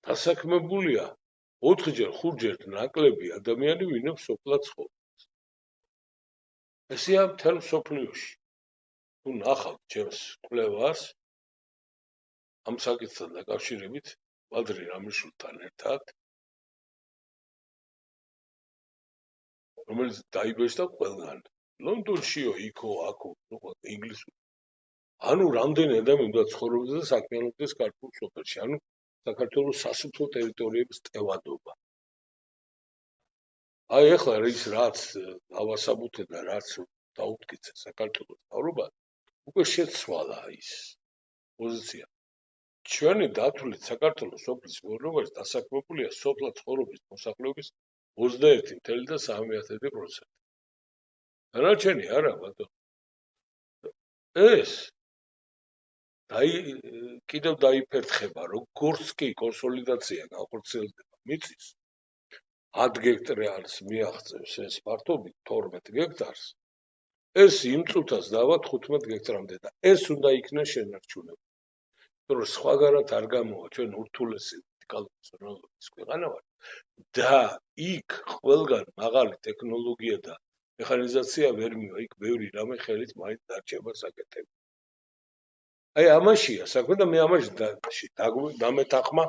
[SPEAKER 2] დასაქმებულია 4-ჯერ, 5-ჯერ ნაკლები ადამიანი, ვინმე სოფლად ცხოვრობს. ესეა მთელ მსოფლიოში. თუ ნახავთ ჩემს კვლევას ამ საკითხთან დაკავშირებით, ბადრი რამიშვილთან ერთად, რომელიც დაიბეჭდა ყველგან, ლონდონშიო, იქო, აქო, ინგლისური. ანუ რამდენი ადამიანი უნდა ცხოვრობდეს და საქმიანობდეს ქართულ სოფელში, ანუ საქართველოს სასოფლო ტერიტორიების ტევადობა. აი ახლა რაც დავასაბუთე და რაც დაუდგეცე საქართველოს მთავრობამ, უკვე შეცვალა ის პოზიცია. ჩვენი დათვლით საქართველოს სოფლის მეურნეობაში დასაქმებულია სოფლად ცხოვრობის მოსახლეობის 21.3%. დანარჩენი არა, ბატონო. ეს კიდევ დაიფერთხება, როგორც კი კონსოლიდაცია განხორციელდება მიწის 10 გექტარს მიაღწევს ეს ფართობით 12 გექტარს, ეს იმ წუთას დავა 15 გექტრამდე და ეს უნდა იქნას შენარჩუნებული. იმიტომ რომ სხვაგანად არ გამოვა ჩვენ ურთულესი ვერტიკალური ზონალობის ქვეყანა ვართ და იქ ყველგან მაღალი ტექნოლოგია და მექანიზაცია ვერ მივა, იქ ბევრი რამე ხელით მაინც დარჩება საკეთები. აი ამაშია საქმე და მე ამაში დამეთანხმა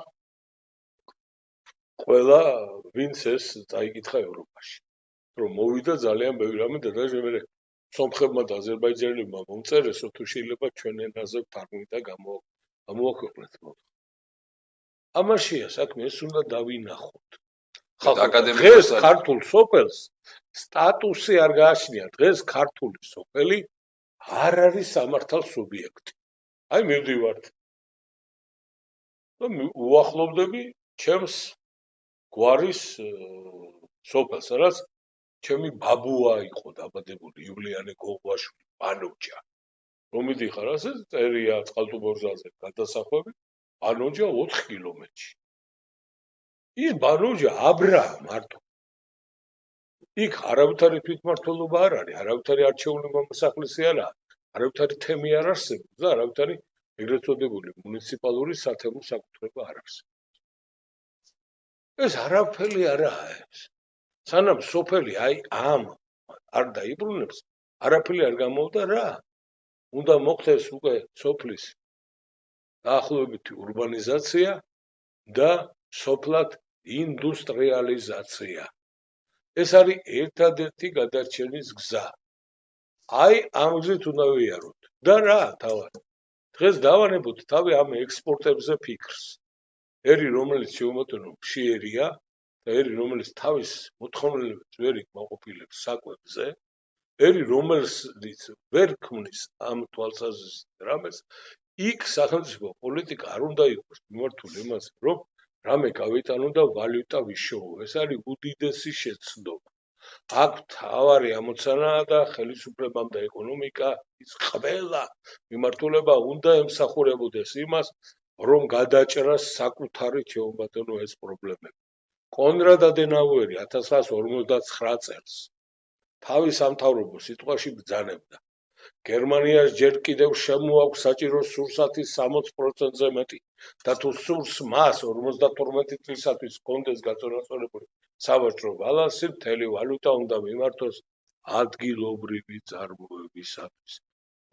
[SPEAKER 2] ყველა ვინც ეს წაიკითხა ევროპაში. რომ მოვიდა ძალიან ბევრი რამე და მე სომხებმა და აზერბაიჯანელებმა მომწერეს, თუ შეიძლება ჩვენ ენაზე თარგმნით და გამოვაქვეყნეთ. ამაშია საქმე, ეს უნდა დავინახოთ. დღეს ქართულ სოფელს სტატუსი არ გააჩნია. დღეს ქართული სოფელი არ არის სამართალ სუბიექტი. აი მივდივართ და უახლოვდები ჩემს გვარის სოფელს, რაც ჩემი ბაბუა იყო დაბადებული, ივლიანე კოღუაშვილი, ბანოჯა. რომ მიდიხარ ასე წერია წყალტუბორზაზე გადასახვევი, ბანოჯა 4 კილომეტრში. ის ბანოჯა აბრა მარტო. იქ არავითარი თვითმმართველობა არ არის, არავითარი არჩეული მომსახლესი არ არის, არავითარი თემი არ არსებობს და არავითარი ეგრეთ წოდებული მუნიციპალური სათემო საკუთრება არ არსებობს. ეს არაფერი არაა ეს. სანამ სოფელი აი ამ არ დაიბრუნებს, არაფერი არ გამოვდა რა. უნდა მოხდეს უკვე სოფლის დაახლოებითი ურბანიზაცია და სოფლად ინდუსტრიალიზაცია. ეს არის ერთადერთი გადარჩენის გზა. აი ამ გზით უნდა ვიაროთ. და რა თავად. დღეს დავანებოთ თავი ამ ექსპორტებზე ფიქრს. ერი რომელიც შეუმოწონო მშიერია და ერი რომელიც თავის მოთხოვნილებას ვერ იკმაყოფილებს საკვებზე, ერი რომელიც ვერ ქმნის ამ თვალსაზრისით რამეს, იქ სახელმწიფო პოლიტიკა არ უნდა იყოს მიმართული იმაზე, რომ რამე გავიტანო და ვალუტა ვიშოვო. ეს არის უდიდესი შეცდომა. აქ თავარი ამოცანა და ხელისუფლებამ და ეკონომიკა ის ყველა მიმართულება უნდა ემსახურებოდეს იმას, რომ გადაჭრას საკუთარი შეუმატნო ეს პრობლემები. კონრად ადენაუერი 1959 წელს თავის სამთავრობო სიტყვაში ბრძანებდა. გერმანიას ჯერ კიდევ შემოაქვს საჭირო სურსათის 60%-ზე მეტი და თუ სურს მას 52 წლისათვის კონდეს გაწონასწორებული სავაჭრო ბალანსი, მთელი ვალუტა უნდა მიმართოს ადგილობრივი წარმოებისათვის.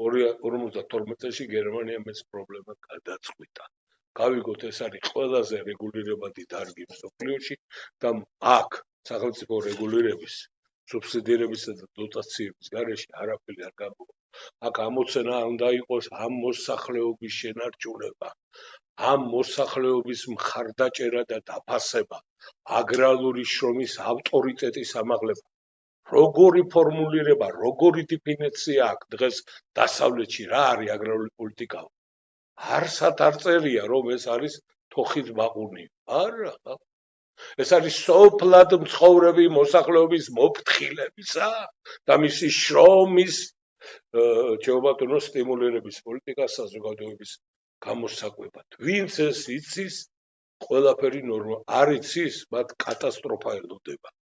[SPEAKER 2] 52 წელში გერმანიამ ეს პრობლემა გადაწყვიტა. გავიგოთ, ეს არის ყველაზე რეგულირებადი დარგი მსოფლიოში და აქ სახელმწიფო რეგულირების, სუბსიდირებისა და დოტაციების გარეშე არაფერი არ გამოვა. აქ ამოცანა უნდა იყოს ამ მოსახლეობის შენარჩუნება, ამ მოსახლეობის მხარდაჭერა და დაფასება, აგრარული შრომის ავტორიტეტის ამაღლება. როგორი ფორმულირება, როგორი დეფინიცია აქვს დღეს დასავლეთში რა არის აგრარული პოლიტიკა? არსად არ წერია, რომ ეს არის თოხის ბაყუნი. არა. ეს არის სოფლად მცხოვრები მოსახლეობის მოფრთხილებისა და მისი შრომის შეუმატნო სტიმულირების პოლიტიკა საზოგადოების გამოსაკვებად. ვინც ეს იცის, ყველაფერი ნორმა არ იცის, მათ კატასტროფა ელოდება.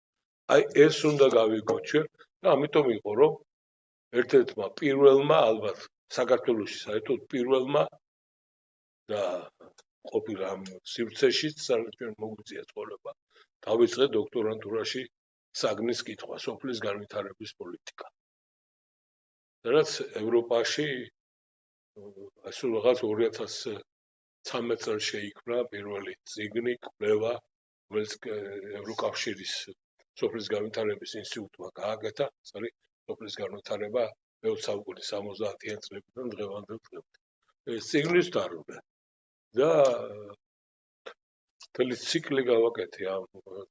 [SPEAKER 2] აი ეს უნდა გავიგოთ ჩვენ და ამიტომ იყო რომ ერთ-ერთმა პირველმა ალბათ საქართველოში საერთოდ პირველმა და ყოფილი ამ სივრცეშიც ჩვენ მოგვიწია ცხოვრება დავიწყე დოქტორანტურაში საგნის კითხვა სოფლის განვითარების პოლიტიკა რაც ევროპაში სულ რაღაც 2013 წელს შეიქმნა პირველი წიგნი კვლევა რომელიც ევროკავშირის სოფლის განვითარების ინსტიტუტმა გააკეთა ეს არის სოფლის განვითარება მე-20 საუკუნის 70-იან წლებიდან დღევანდელ დღემდე ეს წიგნის დარღვე და მთელი ციკლი გავაკეთე ამ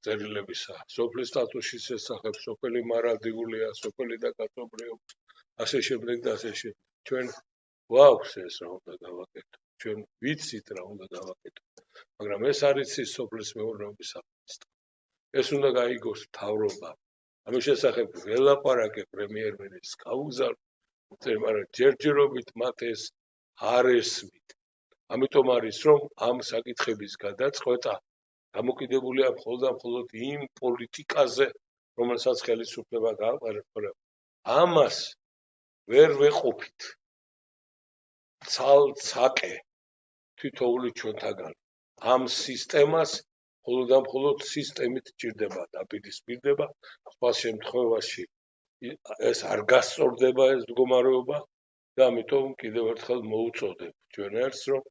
[SPEAKER 2] წერილებისა სოფლის სტატუსის შესახებ სოფელი მარადიულია სოფელი და კაცობრიობა ასე შემდეგ და ასე შემდეგ ჩვენ გვაქვს ეს რა უნდა გავაკეთო ჩვენ ვიცით რა უნდა გავაკეთო მაგრამ ეს არის ის სოფლის მეურნეობის სამინისტრო ეს უნდა გაიგოს მთავრობა ამის შესახებ ველაპარაკე პრემიერ-მინისტრს გაუგზავნე მაგრამ ჯერჯერობით მათ ეს არ ესმით ამიტომ არის რომ ამ საკითხების გადაწყვეტა დამოკიდებულია მხოლოდ იმ პოლიტიკაზე რომელსაც ხელისუფლება გააყენებს ამას ვერ ვეყოფით ცალ-ცაკე თითოეული ჩვენთაგან ამ სისტემას მხოლოდ სისტემით ჭირდება დაპირისპირდება სხვა შემთხვევაში ეს არ გასწორდება ეს მდგომარეობა და ამიტომ კიდევ ერთხელ მოუწოდებ ჩვენ ერთს რომ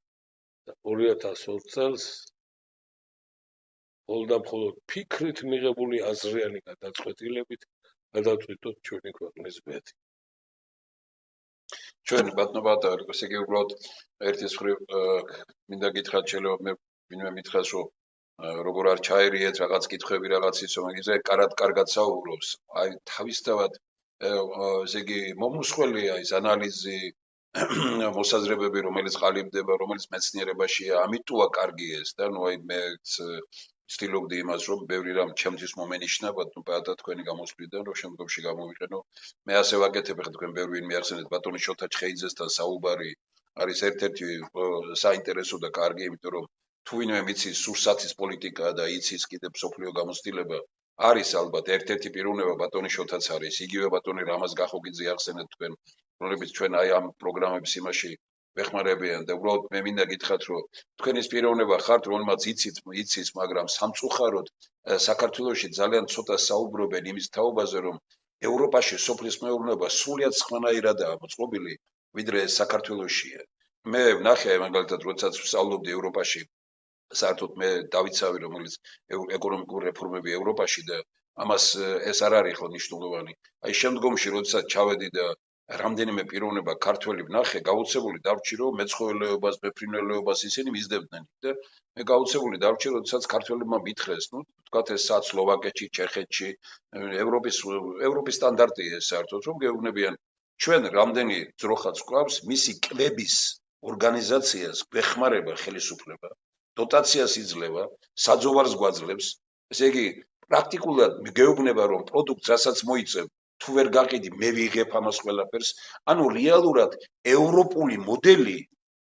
[SPEAKER 2] 2020 წელს მხოლოდ ფიქრით მიღებული აზრიანი გადაწყვეტილებით გადავწყვიტოთ ჩვენი ქვეყნის ბედი
[SPEAKER 1] ჩვენ ბატონო პაატა ესე იგი უბრალოდ ერთის მხრივ მინდა გითხრათ შეიძლება მე ვინმე მითხრას რომ როგორ არ ჩაერიეთ რაღაც კითხვები რაღაც ისო მაგაზე კარგად საუბრობს აი თავისთავად ესე იგი მომუსხველია ის ანალიზი მოსაზრებები რომელიც ყალიბდება რომელიც მეცნიერებაშია ამიტოა კარგი ეს და ნუ აი მე ვცდილობდი იმას რომ ბევრი რამ ჩემთვის მომენიშნა ბატონო პაატა თქვენი გამოსვლიდან რომ შემდგომში გამოვიყენო მე ასე ვაკეთებ ხა თქვენ ბევრი ვინ მიახსენეთ ბატონი შოთა ჩხეიძესთან საუბარი არის ერთ-ერთი საინტერესო და კარგი იმიტომ რომ თუ ვინმე მიცის სურსათის პოლიტიკა და იცის კიდევ სოფლიო გამოცდილება არის ალბათ ერთ-ერთი პიროვნება ბატონი შოთაც არის იგივე ბატონი რამაზ გახოგიძე ახსენეთ თქვენ რომლებიც ჩვენ აი ამ პროგრამების იმაში ვეხმარებიან და უბრალოდ მე მინდა გითხრათ რომ თქვენის პიროვნება ხართ რომელმაც იცის მაგრამ სამწუხაროდ საქართველოში ძალიან ცოტა საუბრობენ იმის თაობაზე რომ ევროპაში სოფლის მეურნეობა სრულიად სხვანაირადაა მოწყობილი ვიდრე საქართველოშია მე ვნახე მაგალითად როდესაც ვსწავლობდი ევროპაში საერთოდ მე დავიცავი რომელიც ეკონომიკური რეფორმები ევროპაში და ამას ეს არ არის ხო მნიშვნელოვანი აი შემდგომში როდესაც ჩავედი და რამდენიმე პიროვნება ქართველი ვნახე გაუცებული დავრჩი რომ მეცხოველეობას მეფრინველეობას ისინი მისდევდნენ და მე გაუცებული დავრჩი როდესაც ქართველებმა მითხრეს ნუ თქვათ ეს სად სლოვაკეთში ჩეხეთში ევროპის სტანდარტია ეს საერთოდ რომ გეუბნებიან ჩვენ რამდენი ძროხაც გვყავს მისი კვების ორგანიზაციას გვეხმარება ხელისუფლება დოტაციას იძლევა საძოვარს გვაძლევს ესე იგი პრაქტიკულად გეუბნება რომ პროდუქტს რასაც მოიწევ თუ ვერ გაყიდი მე ვიღებ ამას ყველაფერს ანუ რეალურად ევროპული მოდელი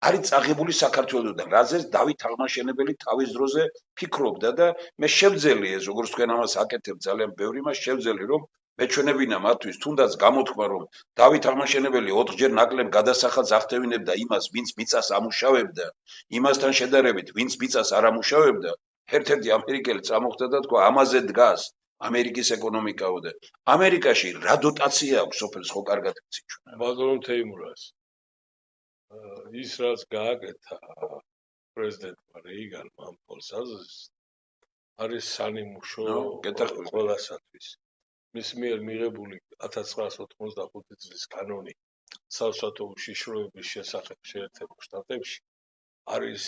[SPEAKER 1] არის წაღებული საქართველოსთან რაზეც დავით აღმაშენებელი თავის დროზე ფიქრობდა და მე შევძელი ეს როგორც თქვენ ამას აკეთებთ ძალიან ბევრი მას შევძელი რომ მეჩვენებინა მათთვის თუნდაც გამოთქვა რომ დავით აღმაშენებელი 4-ჯერ ნაკლებ გადასახადს აღთევინებდა იმას ვინც მიწას ამუშავებდა იმასთან შედარებით ვინც მიწას არ ამუშავებდა ერთ-ერთი ამერიკელი წამოხდა და თქვა ამაზე დგას ამერიკის ეკონომიკაო და ამერიკაში რა დოტაცია აქვს სოფელს ხო კარგად იცით ჩვენ
[SPEAKER 2] ბატონო თემურას ის რაც გააკეთა პრეზიდენტმა რეიგანმა ამ პოლსაზს არის სანიმუშო ყველასათვის მის მიერ მიღებული 1985 წლის კანონი სავსათო უშიშროების შესახებ შეერთებულ შტატებში არის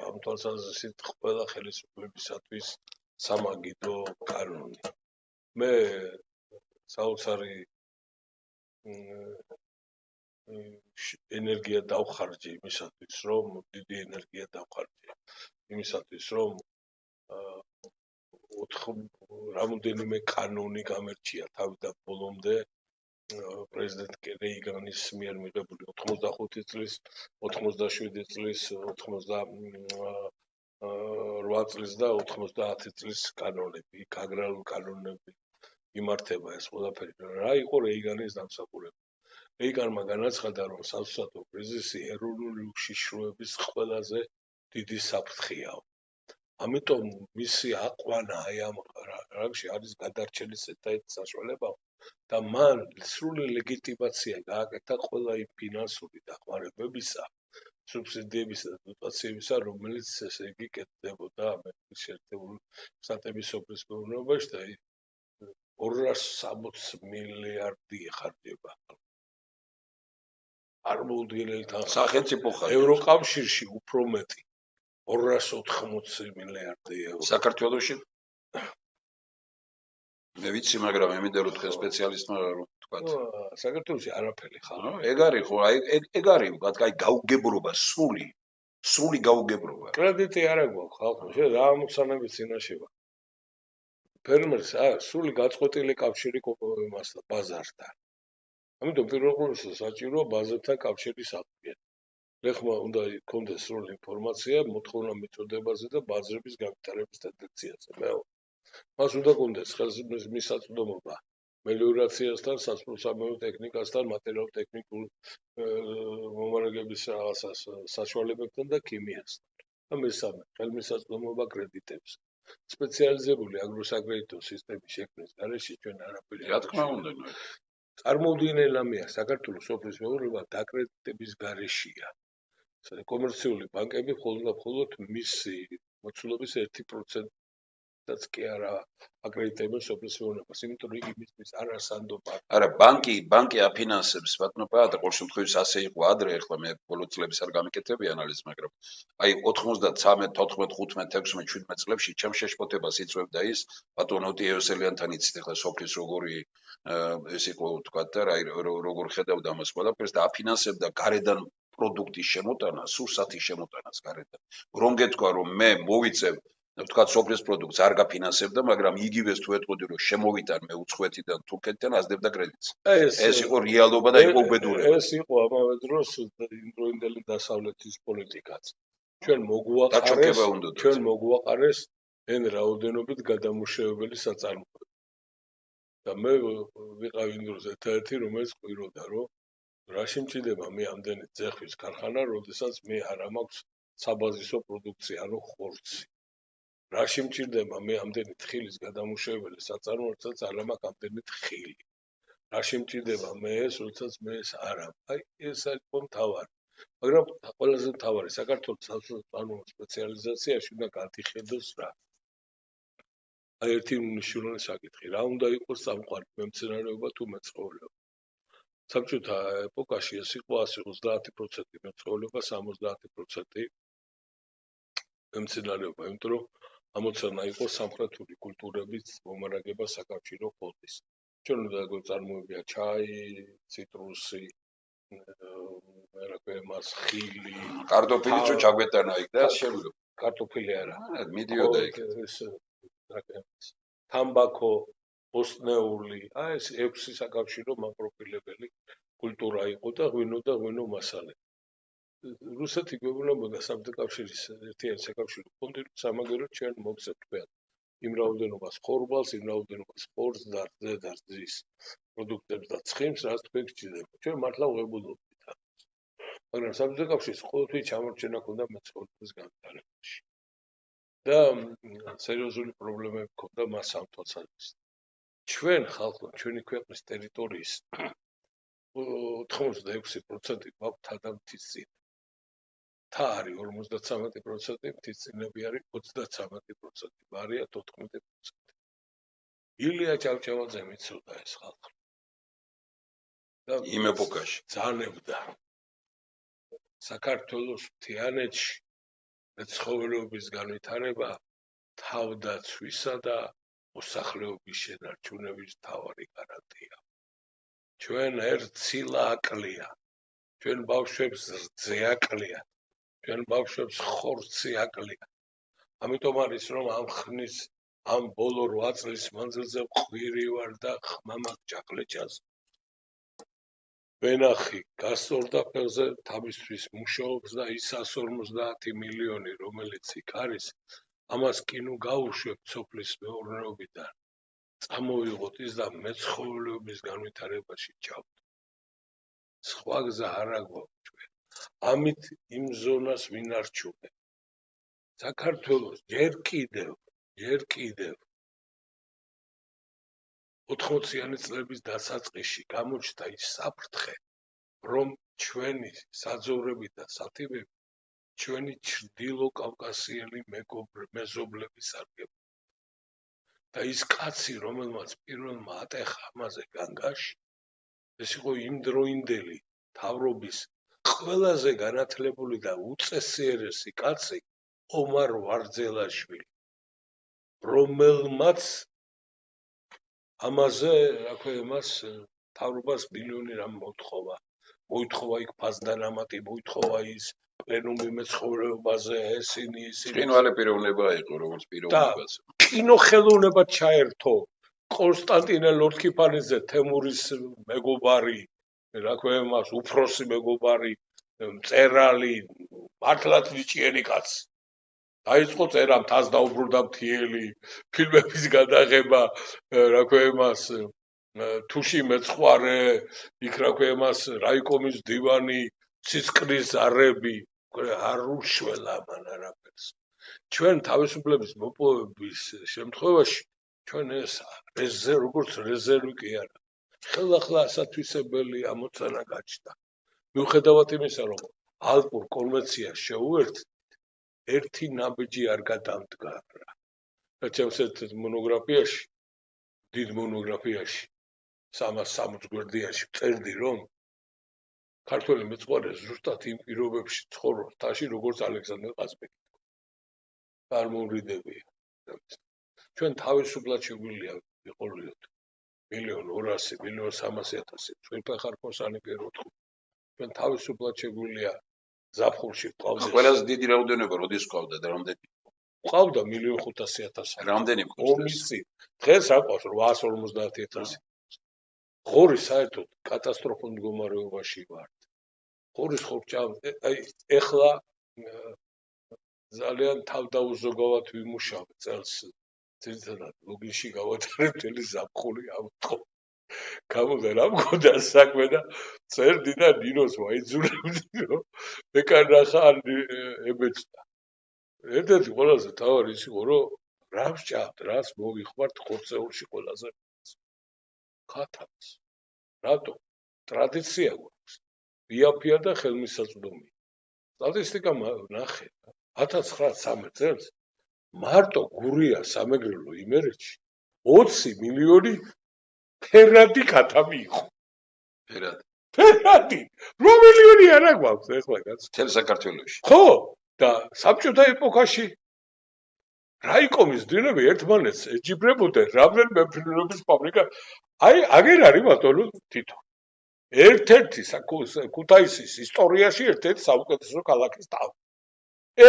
[SPEAKER 2] ამ თვალსაზრისით ყველა ხელისუფლებისათვის სამაგიდო კანონი მე საოცარი ენერგია დავხარჯე იმისათვის რომ დიდი ენერგია დავხარჯე იმისათვის რომ რამოდენიმე კანონი გამერჩია თავიდან ბოლომდე პრეზიდენტ რეიგანის მიერ მიღებული 85 წლის 87 წლის 88 წლის და 90 წლის კანონები აგრარული კანონები იმართება ეს ყველაფერი. რა იყო რეიგანის დამსახურება? რეიგანმა განაცხადა, რომ სასუსტო კრიზისი ეროვნული უშიშროების ყველაზე დიდი საფრთხეა. ამიტომ მისი აყვანა აი ამ რამში არის გადარჩენის ერთ-ერთი საშუალება და მან სრული ლეგიტიმაცია გააკეთა ყველა იმ ფინანსური დახმარებებისა, სუბსიდიებისა და დოტაციებისა, რომელიც ესე იგი კეთდებოდა ამერიკის შეერთებული შტატების სოფლის მეურნეობაში და 260 მილიარდი ეხარჯება. წარმოუდგენელი თანხმობა.
[SPEAKER 1] სახელმწიფო ხარჯი.
[SPEAKER 2] ევროკავშირში უფრო მეტი 280 მილიარდი ევრო.
[SPEAKER 1] საქართველოში მე ვიცი, მაგრამ ემიდე რომ თქვენ სპეციალისტმა რომ თქვათ.
[SPEAKER 2] საქართველოში არაფერი ხარ.
[SPEAKER 1] ეგ არის ხო, ეგ არის, აი გაუგებრობა, სრული გაუგებრობა.
[SPEAKER 2] კრედიტი არ აქვს ხალხო, შენ რა ამოცანები წინაშე ვარ. ფერმერს სრული გაწყვეტილი კავშირი იმასთან, ბაზართან. ამიტომ პირველ ყოვლისა საჭიროა ბაზართან კავშირის აღდგენა. ეხლა უნდა იქონდეს სრული ინფორმაცია მოთხოვნა მიწოდებაზე და ბაზრების განვითარების ტენდენციაზე. მას უნდა გქონდეს მისაწვდომობა მელიორაციასთან, სასწავლო ტექნიკასთან, მატერიალურ-ტექნიკურ მომარაგების საშუალებებთან და ქიმიასთან. და მესამე, ხელმისაწვდომობა კრედიტებს. სპეციალიზებული აგროსაკრედიტო სისტემის შექმნის გარეშე ჩვენ არაფერი.
[SPEAKER 1] რა თქმა უნდა.
[SPEAKER 2] წარმოუდგენელი ამია საქართველოს სოფლის მეურნეობა დაკრედიტების გარეშეა. კომერციული ბანკები მხოლოდ მისი მოცულობის 1%-აც კი არა აკრედიტებენ სოფლის მეურნეობას, იმიტომ რომ იგი მისთვის არასანდო ბანკი.
[SPEAKER 1] არა, ბანკი აფინანსებს, ბატონო პაატა, ყოველ შემთხვევაში ასე იყო ადრე, ახლა მე ბოლო წლების არ გამიკეთებია ანალიზს, მაგრამ აი 93, 14, 15, 16, 17 წლებში ჩემს შეშფოთებას იწვევდა ის, ბატონო ტიევსელიანთან იცით ახლა სოფლის როგორი ეს იყო თქვა და როგორ ხედავდა ამას ყველაფერს და აფინანსებდა გარედან პროდუქტის შემოტანას, სურსათის შემოტანას გარედან. რომ გეთქვა, რომ მე მოვიწევ თქვა სოფლის პროდუქტს არ გაფინანსებდა, მაგრამ იგივეს თუ ეტყოდი, რომ შემოვიტან მე უცხოეთიდან, თურქეთიდან ასდებდა კრედიტს. ეს იყო რეალობა და იყო უბედურება.
[SPEAKER 2] ეს იყო ამავე დროს იმდროინდელი დასავლეთის პოლიტიკაც. ჩვენ მოგვაყარეს εν რაოდენობით გადამუშავებელი საწარმოები. და მე ვიყავ იმ დროს ერთ-ერთი, რომელიც ყვიროდა, რომ რა შემჭირდება მე ამდენი ძეხვის ქარხანა, როდესაც მე არ მაქვს საბაზისო პროდუქცია, ანუ ხორცი. რა შემჭირდება მე ამდენი თხილის გადამუშავებელი საწარმო, როდესაც არ მაქვს ამდენი თხილი. რა შემჭირდება მე ეს, როდესაც მე ეს არ აქვს. აი ეს არის მთავარი. მაგრამ ყველაზე მთავარი საქართველოს საწარმო სპეციალიზაციაში უნდა გადიხედოს რა. აი ერთი მნიშვნელოვანი საკითხი, რა უნდა იყოს სამყარო, მემცენარეობა თუ მეცხოველეობა. საბჭოთა ეპოქაში ეს იყო 130% მეცხოველეობა, 70% მემცენარეობა, იმიტომ რომ ამოცანა იყო სამხრეთული კულტურების მომარაგება საკავშირო ფონდის. ჩვენ უნდა წარმოებია ჩაი, ციტრუსი, მას ხილი,
[SPEAKER 1] კარტოფილიც რო ჩაგვეტანა იქ და შემდგომ.
[SPEAKER 2] კარტოფილი არა,
[SPEAKER 1] მიდიოდა იქ.
[SPEAKER 2] თამბაქო, ბოსტნეული, აი ეს 6 საკავშირო მაპროფილებელი კულტურა იყო და ღვინო მასალე. რუსეთი გვეუბნებოდა საბჭოთა კავშირის ერთიანი საკავშირო ფონდი, სამაგერო ჩვენ მოგცემთ თქვენ იმ რაოდენობას ხორბალს, იმ რაოდენობას ხორცს და რძის პროდუქტებს და ცხიმს, რაც თქვენ გჭირდება. ჩვენ მართლა ვღებულობთ. მაგრამ საბჭოთა კავშირის ყოველთვის ჩამორჩენა ჰქონდა მეცხოველეობის განვითარებაში. და სერიოზული პრობლემები ჰქონდა მას ამ თვალსაზრისით. ჩვენ ხალხო, ჩვენი ქვეყნის ტერიტორიის 86% გვაქვს მთა და მთისწინე. მთა არის 53%, მთისწინები არის 33%, მარია 14%. ილია ჭავჭავაძე მიცოდა ეს ხალხი. და
[SPEAKER 1] იმ ეპოქაში
[SPEAKER 2] ძალებდა საქართველოს მთიანეთში მეცხოველეობის განვითარება თავდაცვისა და მოსახლეობის შენარჩუნების მთავარი გარანტია. ჩვენ ერთცილა აკლია, ჩვენ ბავშვებს რძე აკლია, ჩვენ ბავშვებს ხორცი აკლია. ამიტომ არის რომ ამ ხნის ამ ბოლო 8 წლის მანძილზე ყვირი ვარ და ხმამაღ ჭაყლეჭას ვენახი გასწორდა ფეხზე თავისთვის მუშაობს და ის 150 მილიონი რომელიც იქ არის ამას კი ნუ გაუშვებ სოფლის მეურნეობიდან წამოვიღოთ ის და მეცხოველეობის განვითარებაში ჩავდოთ. სხვა გზა არ აგვაქვს ჩვენ. ამით იმ ზონას ვინარჩუნებ. საქართველოს ჯერ კიდევ 80-იანი წლების დასაწყისში გამოჩნდა ის საფრთხე, რომ ჩვენი საძოვრები და სათიბები ჩვენი ჩრდილო კავკასიელი მეზობლები სარგებლობდნენ. და ის კაცი, რომელმაც პირველმა ატეხა ამაზე განგაში, ეს იყო იმდროინდელი მთავრობის ყველაზე განათლებული და უწესიერესი კაცი ომარ ვარძელაშვილი, რომელმაც ამაზე, ამას მთავრობას მილიონი რამ მოთხოვა იქ ფასდანამატი, მოითხოვა ის პლენუმი მეცხოველეობაზე, ესინი.
[SPEAKER 1] ბრწყინვალე პიროვნება იყო, როგორც პიროვნებაზე.
[SPEAKER 2] კინოხელოვნება ჩაერთო კონსტანტინე ლორთქიფანიძე, თემურის მეგობარი, უფროსი მეგობარი, მწერალი, მართლაც ნიჭიერი კაცი. დაიწყო წერა მთას დაუბრუნდა მთიელი, ფილმების გადაღება, თუში მეცხვარე, იქ რაიკომის დივანი, ცისკრის ზარები, არ უშველა მან არაფერს. ჩვენ თავისუფლების მოპოვების შემთხვევაში ჩვენ ეს როგორც რეზერვი კი არა. ხელახლა ასათვისებელი ამოცანა გაჩნდა. მიუხედავად იმისა, რომ ალპურ კონვენციას შეუერთდით, ერთი ნაბიჯი არ გადამდგა. ჩემს ერთ მონოგრაფიაში, დიდ მონოგრაფიაში, 360 გვერდიაში წერდი, რომ ქართველი მეცხვარე ზუსტად იმ პირობებში ცხოვრობს თაში, როგორც ალექსანდრე ყაზბეგი. არ მოვრიდებია. ჩვენ თავისუფლად შეგვიძლია ვიყოლიოთ 1.200.000, 1.300.000 წვირფეხარკოსანი პიროთხი. ჩვენ თავისუფლად შეგვიძლია ზაფხულში ვყავდეს.
[SPEAKER 1] ყველაზე დიდი რაოდენობა როდის ვყავდა და რამდენი?
[SPEAKER 2] ვყავდა 1.500.000.
[SPEAKER 1] რამდენი
[SPEAKER 2] ომის წინ. დღეს რა ყავს 850.000. ღორი საერთოდ კატასტროფულ მდგომარეობაში ვართ. ღორის ეხლა ძალიან თავდაუზოგავად ვიმუშავ წელს. ძირითადად ლოგინში გავატარებ ზაფხული ავთხოვ. გამოდა რა მქონდა საქმე და წერდი და ნინოს ვაიძულებდი, რომ მეკანახა ებეჭდა. ერთ-ერთი ყველაზე თავარი ის იყო, რომ რა ვსჭამთ, რას მოვიხმართ ხორცეულში ყველაზე ხათავს. რატო? ტრადიცია გვაქვს. ბიაფია და ხელმისაწვდომი. სტატისტიკა ნახე. 1913 წელს მარტო გურია სამეგრელო იმერეთში 20 მილიონი ფერადი ქათამი იყო. ფერადი. რომელიონი არა გვაქვს ეხლა კაც.
[SPEAKER 1] მთელ საქართველოში.
[SPEAKER 2] ხო, და საბჭოთა ეპოქაში რაიკომის დინები ერთმანეთს ეჯიბრებოდნენ რამდენ მეფრინველების ფაბრიკა. აგერ არის ბატონო თითო. ერთ-ერთი ქუთაისის ისტორიაში ერთ-ერთი საუკეთესო ქალაქის თავი.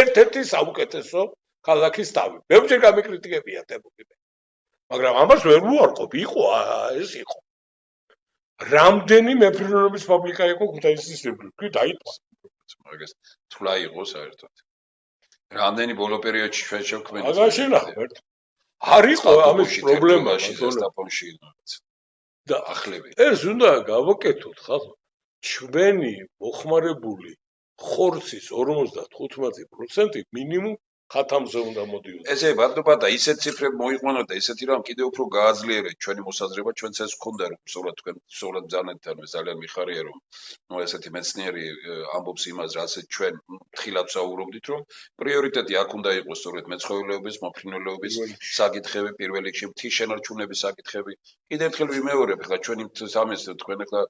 [SPEAKER 2] ერთ-ერთი საუკეთესო ქალაქის თავი. მეუბნე გამიკრიტიკებია თემური. მაგრამ ამას ვერ ვუარყოფ, ეს იყო. რამდენი მეფრინველების ფაბრიკა იყო ქუთაისის ირგვლივ? კი დაიტყვა.
[SPEAKER 1] მაგას თვლა იყო საერთოდ. რამდენი ბოლო პერიოდში ჩვენ შევქმნით.
[SPEAKER 2] აგაში ნახეთ. არ იყო ამის პრობლემაში
[SPEAKER 1] სტაპონში
[SPEAKER 2] და
[SPEAKER 1] ახლები.
[SPEAKER 2] ეს უნდა გავაკეთოთ ხალხო. ჩვენი მოხმარებული ხორცის 55% მინიმუმ ხათამზე უნდა მოდიოდა.
[SPEAKER 1] ესე ბატონო, ისეთ ციფრები მოიყვანოთ და ისეთი რამ კიდევ უფრო გააძლიერეთ ჩვენი მოსაზრება, ჩვენც ეს გქონდა რომ სწორად ბრძანეთთან ძალიან მიხარია რომ ესეთი მეცნიერი ამბობს იმას, რასაც ჩვენ ხილად საუბრობდით, რომ პრიორიტეტი აქ უნდა იყოს სწორედ მეცხოველეობის, მოფრინველეობის საკითხები, პირველ რიგში მთის შენარჩუნების საკითხები. კიდევ ერთხელ ვიმეორებ, ხა ჩვენი სამეს თქვენ ახლა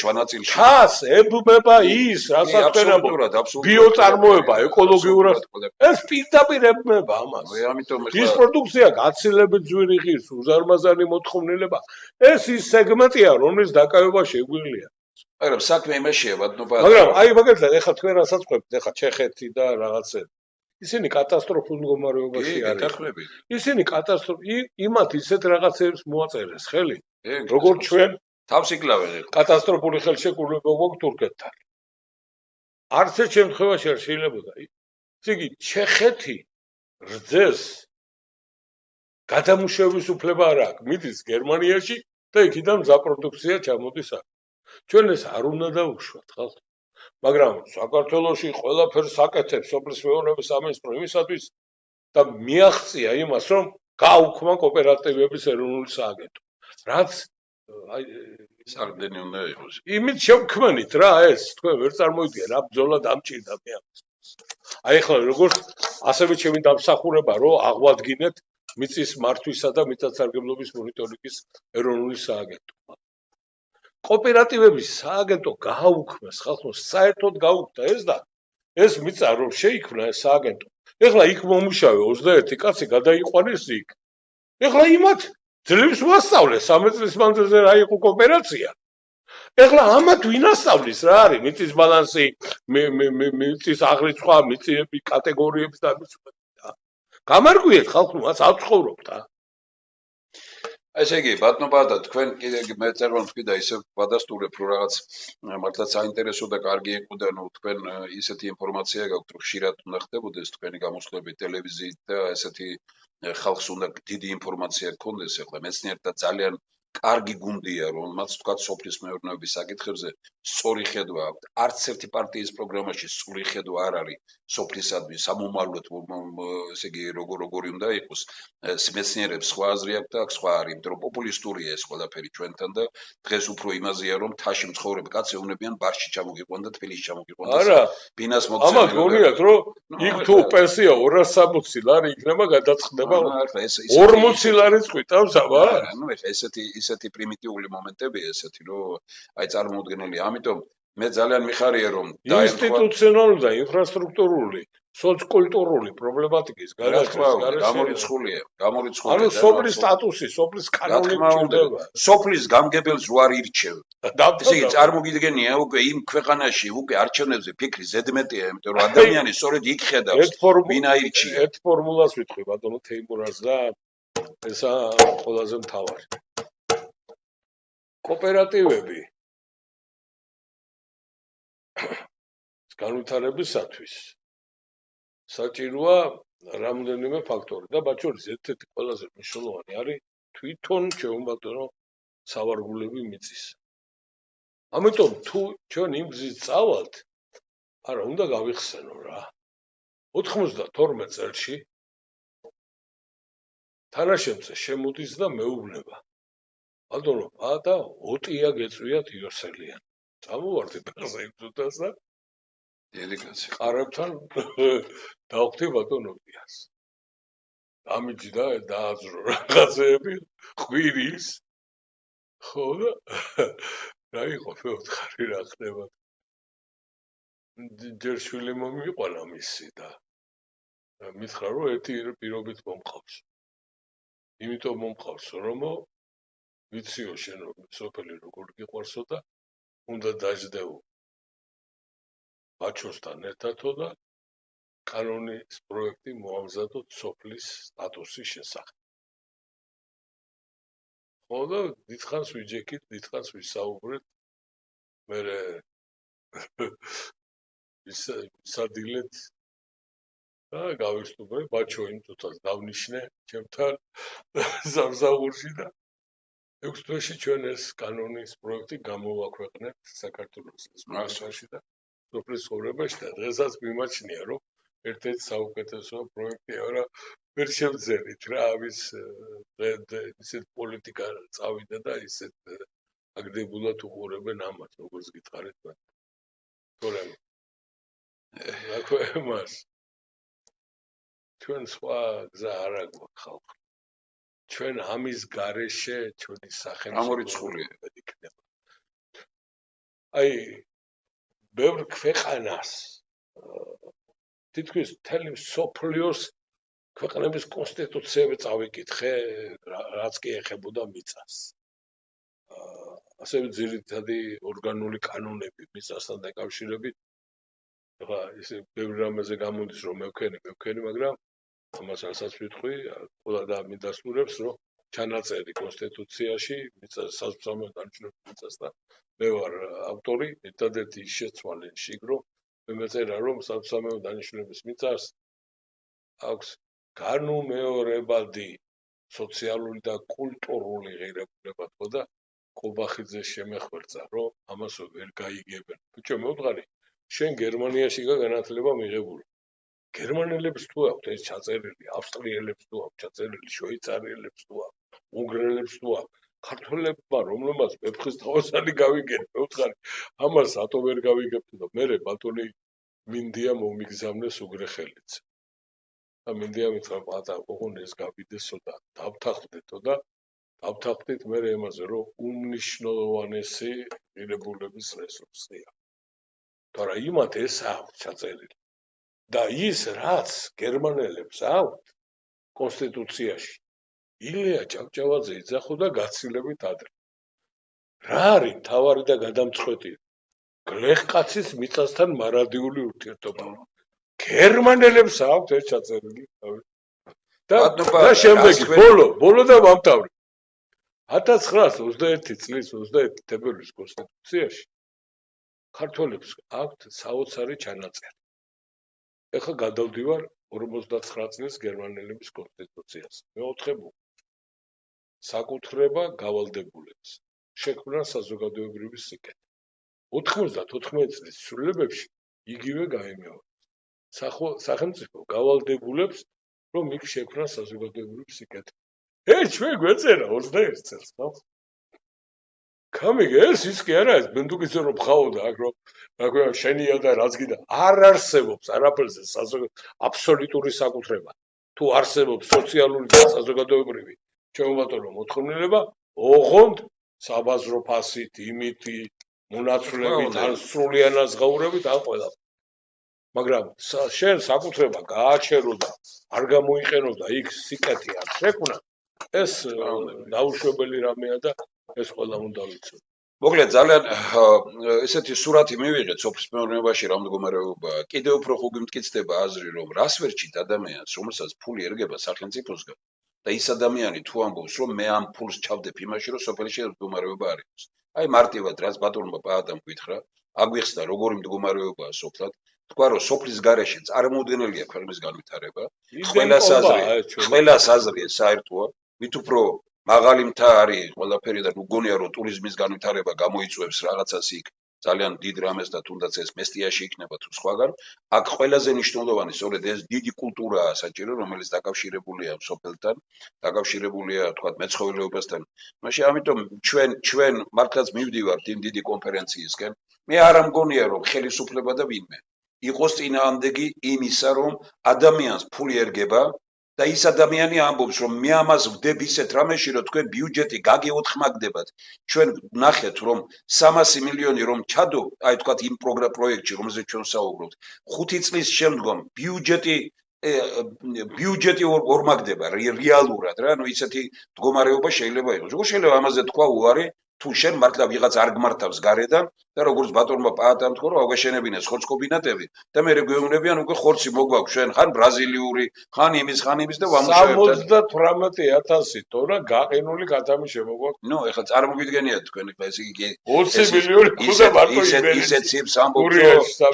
[SPEAKER 1] ჩვენაწილში
[SPEAKER 2] ჩას ებმება ის, რასაც თქვენ ბიოწარმოება, ეკოლოგიურად ეს პირდაპირ ებმება ამას. ის პროდუქცია გაცილებით ძვირი ღირს, უზარმაზარი მოთხოვნილება. ეს ის სეგმენტია, რომლის დაკავება შეგვიძლია.
[SPEAKER 1] მაგრამ საქმე იმაშია, ბატონო.
[SPEAKER 2] მაგრამ მაგალითად, ეხლა თქვენ რასაც ყვებით, ეხლა ჩეხეთი და რაღაცები. ისინი კატასტროფულ მდგომარეობაში არიან. ისინი იმათ ისეთ რაღაცებს მოაწერეს ხელი, როგორც ჩვენ
[SPEAKER 1] თავს იკლავენ.
[SPEAKER 2] კატასტროფული ხელშეკრულება გვაქვს თურქეთთან. არც ერთ შემთხვევაში არ შეიძლება. ისე იგი ჩეხეთი რძეს გადამუშავების უფლება არ აქვს. მიდის გერმანიაში და იქიდან მზაპროდუქცია ჩამოდის აქ. ჩვენ ეს არ უნდა დავუშვათ ხალხ. მაგრამ საქართველოში ყველაფერს აკეთებს სოფლის მეურნეობის სამინისტრო იმისათვის და მიაღწია იმას, რომ გააუქმა კოოპერატივების ეროვნული სააგენტო. რაც აი
[SPEAKER 1] სარდენი უნდა იყოს.
[SPEAKER 2] იმით შევქმნით რა ეს, თქვენ ვერ წარმოიდგენ რა ბრძოლა დამჭირდა მე ამას. აი ახლა როგორც ასევე ჩემი დამსახურება რომ აღვადგინეთ მიწის მართვისა და მიწათსარგებლობის მონიტორინგის ეროვნული სააგენტო. კოოპერატივების სააგენტო გააუქმეს ხალხო, საერთოდ გაუქმდა ეს და ეს მიწა რომ შეიქმნა ეს სააგენტო. ეხლა იქ მომუშავე 21 კაცი გადაიყვანეს იქ. ეხლა იმათ ძლებს ვასწავლეს 13 წლის მანძილზე რა იყო კოოპერაცია. ეხლა ამათ ვინ ასწავლის რა არის მიწის ბალანსი, მიწის აღრიცხვა, მიწების კატეგორიები და მიწა. გამარკვიეთ ხალხო, მას აცხოვრობთ რა.
[SPEAKER 1] ესე იგი, ბატონო პაატა, თქვენ კიდე მე წარმოვიდგინე და ისე ვადასტურებ, რომ რაღაც მართლაც საინტერესო და კარგი იყო და ნუ თქვენ ისეთი ინფორმაცია გაქვთ, რომ ხშირად უნდა ხდებოდეს თქვენი გამოსვლები ტელევიზიით და ესეთი ხალხს უნდა დიდი ინფორმაცია გქონდეს. ახლა მეცნიერთა ძალიან კარგი გუნდია, რომელმაც თქვა სოფლის მეურნეობის საკითხებზე სწორი ხედვა აქვს. არც ერთი პარტიის პროგრამაში სწორი ხედვა არ არის სოფლისადმი, სამომავლოდ, ესე იგი, როგორი უნდა იყოს. მეცნიერებს სხვა აზრი აქვს და აქ სხვა არის, იმიტომ რომ პოპულისტურია ეს ყველაფერი ჩვენთან და დღეს უფრო იმაზეა, რომ თაში მცხოვრებ კაცს ეუბნებიან ბარში ჩამოგიყვან და თბილისში ჩამოგიყვან და
[SPEAKER 2] არა,
[SPEAKER 1] ბინას
[SPEAKER 2] ამას
[SPEAKER 1] მოგცემენ.
[SPEAKER 2] გონიათ, რომ იქ თუ პენსია 260 ლარი იქნება, გადაწყდება 40 ლარი წვითავს აბა.
[SPEAKER 1] ნუ ეხა ესეთი პრიმიტიული მომენტებია ესეთი, რომ აი წარმოუდგენელია. ამიტომ მე ძალიან მიხარია, რომ
[SPEAKER 2] ინსტიტუციონალური და ინფრასტრუქტურული, სოციოკულტურული პრობლემატიკის
[SPEAKER 1] გამორიცხულია.
[SPEAKER 2] ანუ სოფლის სტატუსი, სოფლის კანონი ჭირდება.
[SPEAKER 1] სოფლის გამგებელს ვარ ირჩევ. ესე იგი წარმოგიდგენია უკვე იმ ქვეყანაში უკვე არჩევნებზე ფიქრი ზედმეტია, იმიტომ რომ ადამიანი სწორედ იქ ხედავს ვინ აირჩია.
[SPEAKER 2] ერთ ფორმულას ვიტყვი ბატონო თემურას და ესა ყველაზე მთავარი. კოოპერატივები განვითარებისათვის საჭიროა რამდენიმე ფაქტორი და მათ შორის ერთ-ერთი ყველაზე მნიშვნელოვანი არის თვითონ შეუმბატონო სავარგულები მიწის. ამიტომ თუ ჩვენ იმ გზით წავალთ, არა უნდა გავიხსენო რა. 92 წელში თანაშემწე შემოდის და მეუბნება. ბატონო პაატა ოტია გეწვიათ იოსელიან. წამოვარდით ახლა იმ წუთას და
[SPEAKER 1] დიდი კაცი.
[SPEAKER 2] ყარებთან დავხდი ბატონო ოტიას. ამიჯდა დააძრო რაღაცეები ყვირის. ხო და რა იყო მეოთხარი რა ხდება. ჯერ შვილი მომიყვანა მისი და მითხრა რომ ერთი პირობით მომყავს. იმიტომ მომყავს რომ ვიციო შენ რომ სოფელი როგორ გიყვარსო და უნდა დაждდეო ბაჩოსთან ერთადო და კანონის პროექტი მოამზადოთ სოფლის სტატუსის შესახებ. ხო და დიდხანს ვიჯექით, დიდხანს ვისაუბრეთ. მე ვისადილეთ და გავისტუმრე ბაჩო იმ წუთას გავნიშნე ჩემთან სამსახურში და 6 თვეში ჩვენ ეს კანონის პროექტი გამოვაქვეყნეთ საქართველოს მასშტაბში და სოფლის ცხოვრებაში და დღესაც მიმაჩნია რომ ერთ-ერთი საუკეთესო პროექტია რა ვერ შევძენით რა ამის ისეთ პოლიტიკა წავიდა და ისეთ აგდებულად უყურებენ ამას როგორც გითხარით მათ თორემ რა მას ჩვენ სხვა გზა არ აქვს ხალხ ჩვენ ამის გარეშე ჩვენი სახელმწიფო
[SPEAKER 1] გამორიცხულია
[SPEAKER 2] იქნება აი ბევრ ქვეყანას თითქმის მთელი სოფლიოს ქვეყნების კონსტიტუციები წავიკითხე რაც კი ეხებოდა მიწას ასევე ძირითადი ორგანული კანონები მიწასთან დაკავშირებით ახლა ისე ბევრ რამეზე გამოდის რომ მევქენი მაგრამ ამას რასაც ვიტყვი ყველა და მიდასტურებს რომ ჩანაწერი კონსტიტუციაში საზოგადოებრივ დანიშნულების მიწასთან მე ვარ ავტორი ერთადერთი შეცვალე შიგრო მე მეწერა რომ საზოგადოებრივ დანიშნულების მიწას აქვს განუმეორებადი სოციალური და კულტურული ღირებულება თქო და კობახიძეს შემეხვერწა, რომ ამას ვერ გაიგებენ. ბიჭო, მეუღარი, შენ გერმანიაში განათლება მიღებული. გერმანელებს თუ აქვთ ეს ჩაწერილი, ავსტრიელებს თუ აქვთ ჩაწერილი, შვეიცარიელებს თუ აქვთ, უნგრელებს თუ აქვთ, ქართველებმა რომლებმაც ვეფხის თავოსანი გავიგეთ, მეუღარი, ამას ატო ვერ გავიგებთ და მე ბატონი მინდია მომიგზავნეს უგრეხელიც. და მინდია მითხრა პაატა, ოღონ ეს გავიდეს და დავთანხმდეთო და დავთანხმდით მე ემაზე, რომ უმნიშვნელოვანესი ღირებულების რესურსია. თორე იმათ ეს აქვს ჩაწერილი. და ის რაც გერმანელებს აქვთ კონსტიტუციაში, ილია ჭავჭავაძე იძახოდა გაცილებით ადრე. რა არის თავარი და გადამწყვეტი? გლეხკაცის მიწასთან მარადიული ურთიერთობა. გერმანელებს აქვთ ეს ჩაწერილი. და შემდეგი ბოლო და მომთავრი. 1921 წლის 21 თებერვლის კონსტიტუციაში ქართველებს აქვთ საოცარი ჩანაწერი. ეხლა გადავდივარ 59 წლის გერმანელების კონსტიტუციას. მეოთხე საკუთრება გავალდებულებს. შექმნა საზოგადოებრივი სიკეთე. 94 წლის ცვლილებებში იგივე გაიმეორა. სახელმწიფო გავალდებულებს, რომ იქ შექმნა საზოგადოებრივი სიკეთე. ჩვენ გვეწერა 21 წელს, ხო? გამიგე, ის კი არა, ეს ბენდუკიძე რომ ხავდა აქ რომ რა შენია და რაც გიდა, არ არსებობს არაფერზე აბსოლუტური საკუთრება. თუ არსებობს სოციალური და საზოგადოებრივი ჩვეულებრივი მოთხოვნილება, ოღონდ საბაზრო ფასით, იმითი, მონაცვლებით, ან სრულიან აზღაურებით, ან ყველა. მაგრამ შენ საკუთრება გააჩერო და არ გამოიყენო და იქ სიკეთე არ შექმნა, ეს დაუშვებელი რამეა და ეს ყველა უნდა ვიცოდე.
[SPEAKER 1] მოკლედ ძალიან ესეთი სურათი მივიღეთ სოფლის მეურნეობაში რა მდგომარეობაა. კიდევ უფრო ხუგი მტკიცდება აზრი, რომ რას ვერჩით ადამიანს, რომელსაც ფული ერგება სახელმწიფოსგან და ის ადამიანი თუ ამბობს, რომ მე ამ ფულს ჩავდებ იმაში, რომ სოფელში მდგომარეობა არ იყოს. აი მარტივად რაც ბატონმა პაატამ გითხრა, აგვიხსნა როგორი მდგომარეობაა სოფლად. თქვა რომ სოფლის გარეშე წარმოუდგენელია ქვეყნის განვითარება. ყველას აზრი საერთოა, მით უფრო მაღალი მთა არის ყველაფერი და მგონია რომ ტურიზმის განვითარება გამოიწვევს რაღაცას იქ ძალიან დიდ რამეს და თუნდაც ეს მესტიაში იქნება თუ სხვაგან. აქ ყველაზე მნიშვნელოვანი სწორედ ეს დიდი კულტურაა საჭირო, რომელიც დაკავშირებულია სოფელთან, დაკავშირებულია თქვა მეცხოველეობასთან. მაშინ ამიტომ ჩვენ მართლაც მივდივართ იმ დიდი კონფერენციისკენ. მე არ მგონია რომ ხელისუფლება და ვინმე იყოს წინააღმდეგი იმისა, რომ ადამიანს ფული ერგება და ის ადამიანი ამბობს, რომ მე ამას ვდებ ისეთ რამეში, რომ თქვენ ბიუჯეტი გაგეოთხმაგდებათ. ჩვენ ნახეთ, რომ 300 მილიონი რომ ჩადო, აი თქვათ იმ პროექტში, რომელზეც ჩვენ საუბრობთ, 5 წლის შემდგომ ბიუჯეტი ორმაგდება რეალურად რა, ანუ ისეთი მდგომარეობა შეიძლება იყოს. როგორ შეიძლება ამაზე თქვა უარი, თუ შენ მართლა ვიღაც არ გმართავს გარედან და როგორც ბატონმა პაატამ თქვა, რომ აგვეშენებინეს ხორცკობინატები და მე გვეუბნებიან უკვე ხორცი მოგვაქვს ჩვენ ხან ბრაზილიური, ხან იმის და ვამუშავებთ
[SPEAKER 2] 78,000 ტონა გაყინული ქათამი შემოგვაქვს.
[SPEAKER 1] ნუ ეხლა წარმოგიდგენიათ თქვენ ეხლა ეს იგი
[SPEAKER 2] 20 მილიონი ხუდა მარტო
[SPEAKER 1] ისეთ ციფრს ამბობს,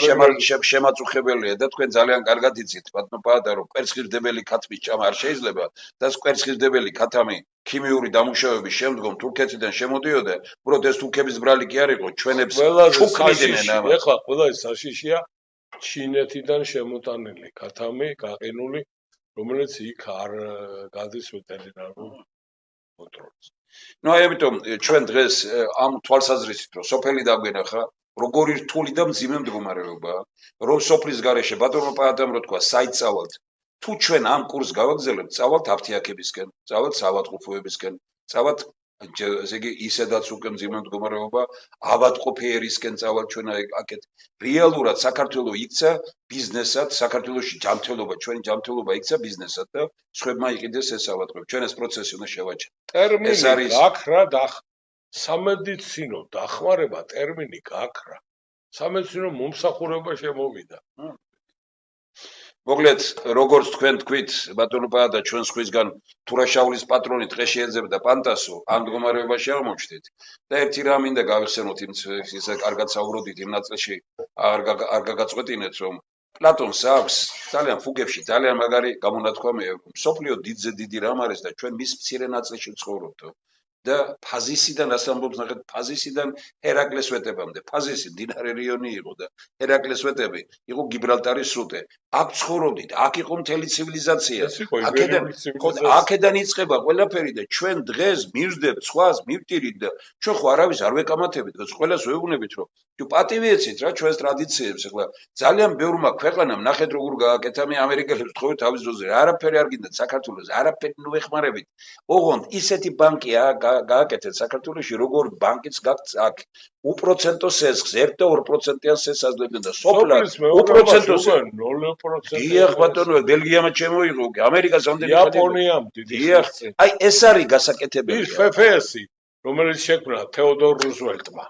[SPEAKER 1] რომ შემაწუხებელია და თქვენ ძალიან კარგად იცით ბატონო პაატა, რომ კვერცხირდებელი ქათმის ჭამა არ შეიძლება და კვერცხირდებელი ქათამი ქიმიური დამუშავების შემდგომ თურქეთიდან შემოდიოდა, უბრალოდ ეს თურქების ბრალი კი არ იყო, ჩვენებს ჩუქნიდნენ ამას.
[SPEAKER 2] ეხლა ყველა ეს საშიშია ჩინეთიდან შემოტანილი ქათამი, გაყინული, რომელიც იქ არ გადის ვეტერინარულ კონტროლს.
[SPEAKER 1] ნუ აი ამიტომ ჩვენ დღეს ამ თვალსაზრისით რომ სოფელი დაგვენახა, როგორი რთული და მძიმე მდგომარეობაა, რომ სოფლის გარეშე ბატონო პაატამ რო თქვა საიტწავალთ, თუ ჩვენ ამ კურსს გავაგზავნებთ, წავალთ აფთიაქებისკენ, წავალთ ავადმყოფოებისკენ, წავალთ ესე იგი ისედაც უკვე მძიმე მდგომარეობა ავადმყოფიერისკენ წავალთ ჩვენ აქეთ. რეალურად საქართველოს იქცა ბიზნესად, საქართველოში ჯანმრთელობა, ჩვენი ჯანმრთელობა იქცა ბიზნესად და სხვებმა იყიდეს ეს ავადმყოფი. ჩვენ ეს პროცესი უნდა შევაჩეროთ.
[SPEAKER 2] ტერმინი გაქრა და სამედიცინო დახმარება ტერმინი გაქრა. სამედიცინო მომსახურება შემოვიდა.
[SPEAKER 1] მოკლედ, როგორც თქვენ თქვით, ბატონო პაატა, ჩვენ სხვისგან თურაშავლის პატრონი დღეში ეძებდა პანტასო, ამ მდგომარეობაში აღმოჩნდით. და ერთი რამ მინდა გავიხსენოთ, ისე კარგად საუბრობდით იმ ნაწილში, არ გაგაწყვეტინეთ, რომ პლატონს აქვს ძალიან ფუგებში ძალიან მაგარი გამონათქვამი აქვს. სოფლიო დიდზე დიდი რამ არის და ჩვენ მის მცირე ნაწილში ვცხოვრობთ. და ფაზისიდან რას ამბობს ნახეთ, ფაზისიდან ჰერაკლეს ვეტებამდე. ფაზისი მდინარე რიონი იყო და ჰერაკლეს ვეტები იყო გიბრალტარის სრუტე. აქ ცხოვრობდით, აქ იყო მთელი ცივილიზაცია. აქედან იწყება ყველაფერი და ჩვენ დღეს მივსდებთ სხვას, მივტირით და ჩვენ ხო არავის არ ვეკამათებით, ყველას ვეუბნებით, რომ პატივი ეცით რა ჩვენს ტრადიციებს. ახლა ძალიან ბევრმა ქვეყანამ ნახეთ როგორ გააკეთა მე ამერიკელებს ვთხოვეთ თავის დროზე არაფერი არ გინდათ საქართველოს, არაფერი ნუ ეხმარებით. ოღონდ ისეთი ბანკია გააკეთეთ საქართველოში, როგორ ბანკიც გაქვს აქ. უპროცენტო სესხს 1 და 2%-იან სესხს აძლევდნენ და სოფლად უპროცენტო 0%. დიახ ბატონო, ბელგიამაც შემოიღო, ამერიკას ამდენი
[SPEAKER 2] იაპონიამ დიდი.
[SPEAKER 1] დიახ, აი ეს არის გასაკეთებელი.
[SPEAKER 2] ის FFS-ი, რომელიც შექმნა თეოდორ რუზველტმა.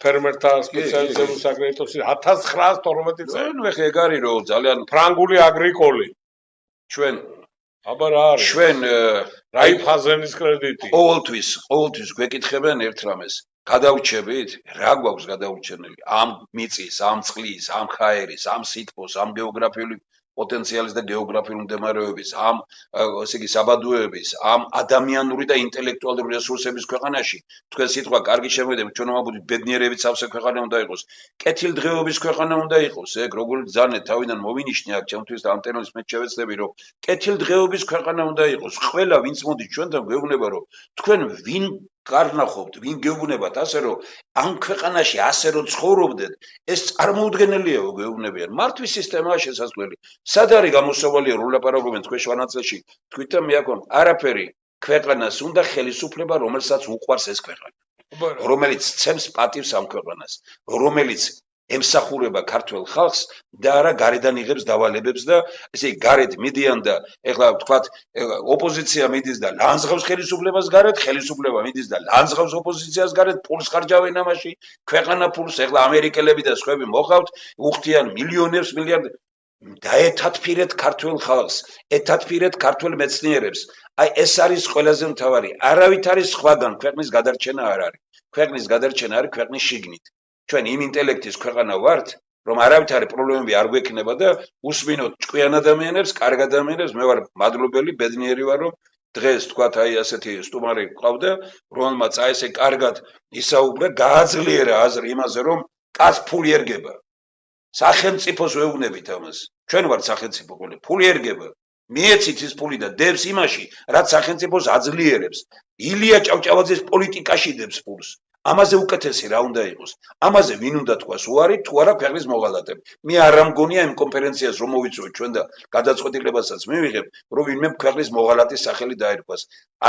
[SPEAKER 2] ფერმერთა სპეციალიზებული საკრედიტოსი 1912 წელი.
[SPEAKER 1] ნუ ეხლა ეგ არის რომ ძალიან
[SPEAKER 2] ფრანგული აგრიკოლი.
[SPEAKER 1] ჩვენ
[SPEAKER 2] აბა რა არის?
[SPEAKER 1] ჩვენ
[SPEAKER 2] რაიფაზენის კრედიტი.
[SPEAKER 1] ყოველთვის გვეკითხებენ ერთ რამეს. გადავრჩებით? რა გვაქვს გადავრჩენილი? ამ მიწის, ამ წყლის, ამ ხაერის, ამ სითბოს, ამ გეოგრაფიული პოტენციალის და გეოგრაფიული მდგომარეობის, ამ ესე იგი საბადოების, ამ ადამიანური და ინტელექტუალური რესურსების ქვეყანაში, თქვენ სიტყვა კარგი შემოედებით, ჩვენ ვამბობთ ბედნიერებით სავსე ქვეყანა უნდა იყოს, კეთილდღეობის ქვეყანა უნდა იყოს, ეგ როგორ ძანეთ თავიდან მოვინიშნე აქ ჩემთვის და ამ ტერმინს მე შევეცდები, რომ კეთილდღეობის ქვეყანა უნდა იყოს. ყველა ვინც მოდის ჩვენთან გვეუბნება, რომ თქვენ ვინ გარნახობთ, ვინ გეუბნებათ ასე რომ ამ ქვეყანაში ასე რომ ცხოვრობდეთ, ეს წარმოუდგენელია გვეუბნებიან. მართვის სისტემაა შესაძლებელი. სად არის გამოსავალი რომ ლაპარაკობენ თქვენ შვანაწელში, თქვით მე აქ არაფერი ქვეყანას უნდა ხელისუფლება, რომელსაც უყვარს ეს ქვეყანა. რომელიც ცემს პატივს ამ ქვეყანას, რომელიც ემსახურება ქართულ ხალხს და არა გარედან იღებს დავალებებს და ესე გარეთ მიდიან და ეხლა ვთქვათ ოპოზიცია მიდის და ლანძღავს ხელისუფლებას გარეთ, ხელისუფლება მიდის და ლანძღავს ოპოზიციას გარეთ, ფულს ხარჯავენ ამაში, ქვეყანა ფულს, ეხლა ამერიკელები და სხვები მოყავთ, უხდიან მილიონებს, მილიარდებს დაეთათფირეთ ქართულ ხალხს, ეთათფირეთ ქართულ მეცნიერებს. აი ეს არის ყველაზე მთავარი. არავით არის სხვაგან ქვეყნის გადარჩენა არ არის. ქვეყნის გადარჩენა არის ქვეყნის შიგნით. ჩვენ იმ ინტელექტის ქვეყანა ვართ, რომ არავით არის პრობლემები არ გვექნება და უსმინოთ ჭკვიან ადამიანებს, კარგ ადამიანებს, მე ვარ მადლობელი, ბედნიერი ვარ, რომ დღეს თქვათ აი ასეთი სტუმარი ყავდა, რომელმაც აი ესე კარგად ისაუბრა, გააძლიერა აზრი იმაზე, რომ კაც ფული ერგება. სახელმწიფოს ვეუბნებით ამას. ჩვენ ვართ სახელმწიფო ყოლე, ფული ერგება. მიეცით ის ფული და დებს იმაში, რაც სახელმწიფოს აძლიერებს. ილია ჭავჭავაძეს პოლიტიკაში დებს ფულს. ამაზე უკეთესი რა უნდა იყოს? ამაზე ვინ უნდა თქვას უარი თუ არა ქვეყნის მოღალატე? მე არ ამგონია იმ კონფერენციას რომ მოვიწვევთ ჩვენ და გადაწყვეტილებასაც მივიღებ, რომ ვინმე ქვეყნის მოღალატის სახელი დაერქვას.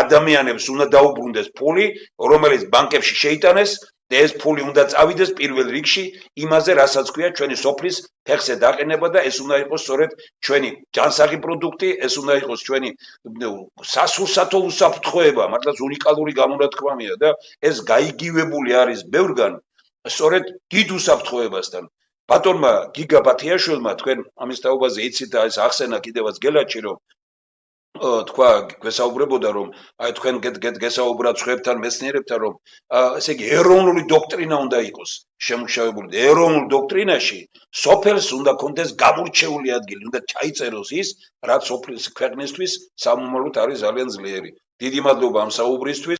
[SPEAKER 1] ადამიანებს უნდა დაუბრუნდეს ფული, რომელიც ბანკებში შეიტანეს. ეს ფული უნდა წავიდეს პირველ რიგში იმაზე, რასაც ქვია ჩვენი სოფლის ფეხზე დაყენება და ეს უნდა იყოს სწორედ ჩვენი ჯანსაღი პროდუქტი, ეს უნდა იყოს ჩვენი სასურსათო უსაფრთხოება, მართლაც უნიკალური გამონათქვამია და ეს გაიგივებული არის ბევრგან სწორედ დიდ უსაფრთხოებასთან. ბატონმა გიგა ბათიაშვილმა თქვენ ამის თაობაზე იცით და ეს ახსენა კიდევაც გელაჩი რომ თქვა გვესაუბრებოდა რომ აი თქვენ გესაუბრათ ხვებთან მეცნიერებთან რომ ესე იგი ეროვნული დოქტრინა უნდა იყოს შემუშავებული და ეროვნულ დოქტრინაში სოფელს უნდა კონდეს გამორჩეული ადგილი უნდა ჩაიწეროს ის რაც სოფლის ქვეყნისთვის სამომავლოდ არის ძალიან ძლიერი. დიდი მადლობა ამ საუბრისთვის.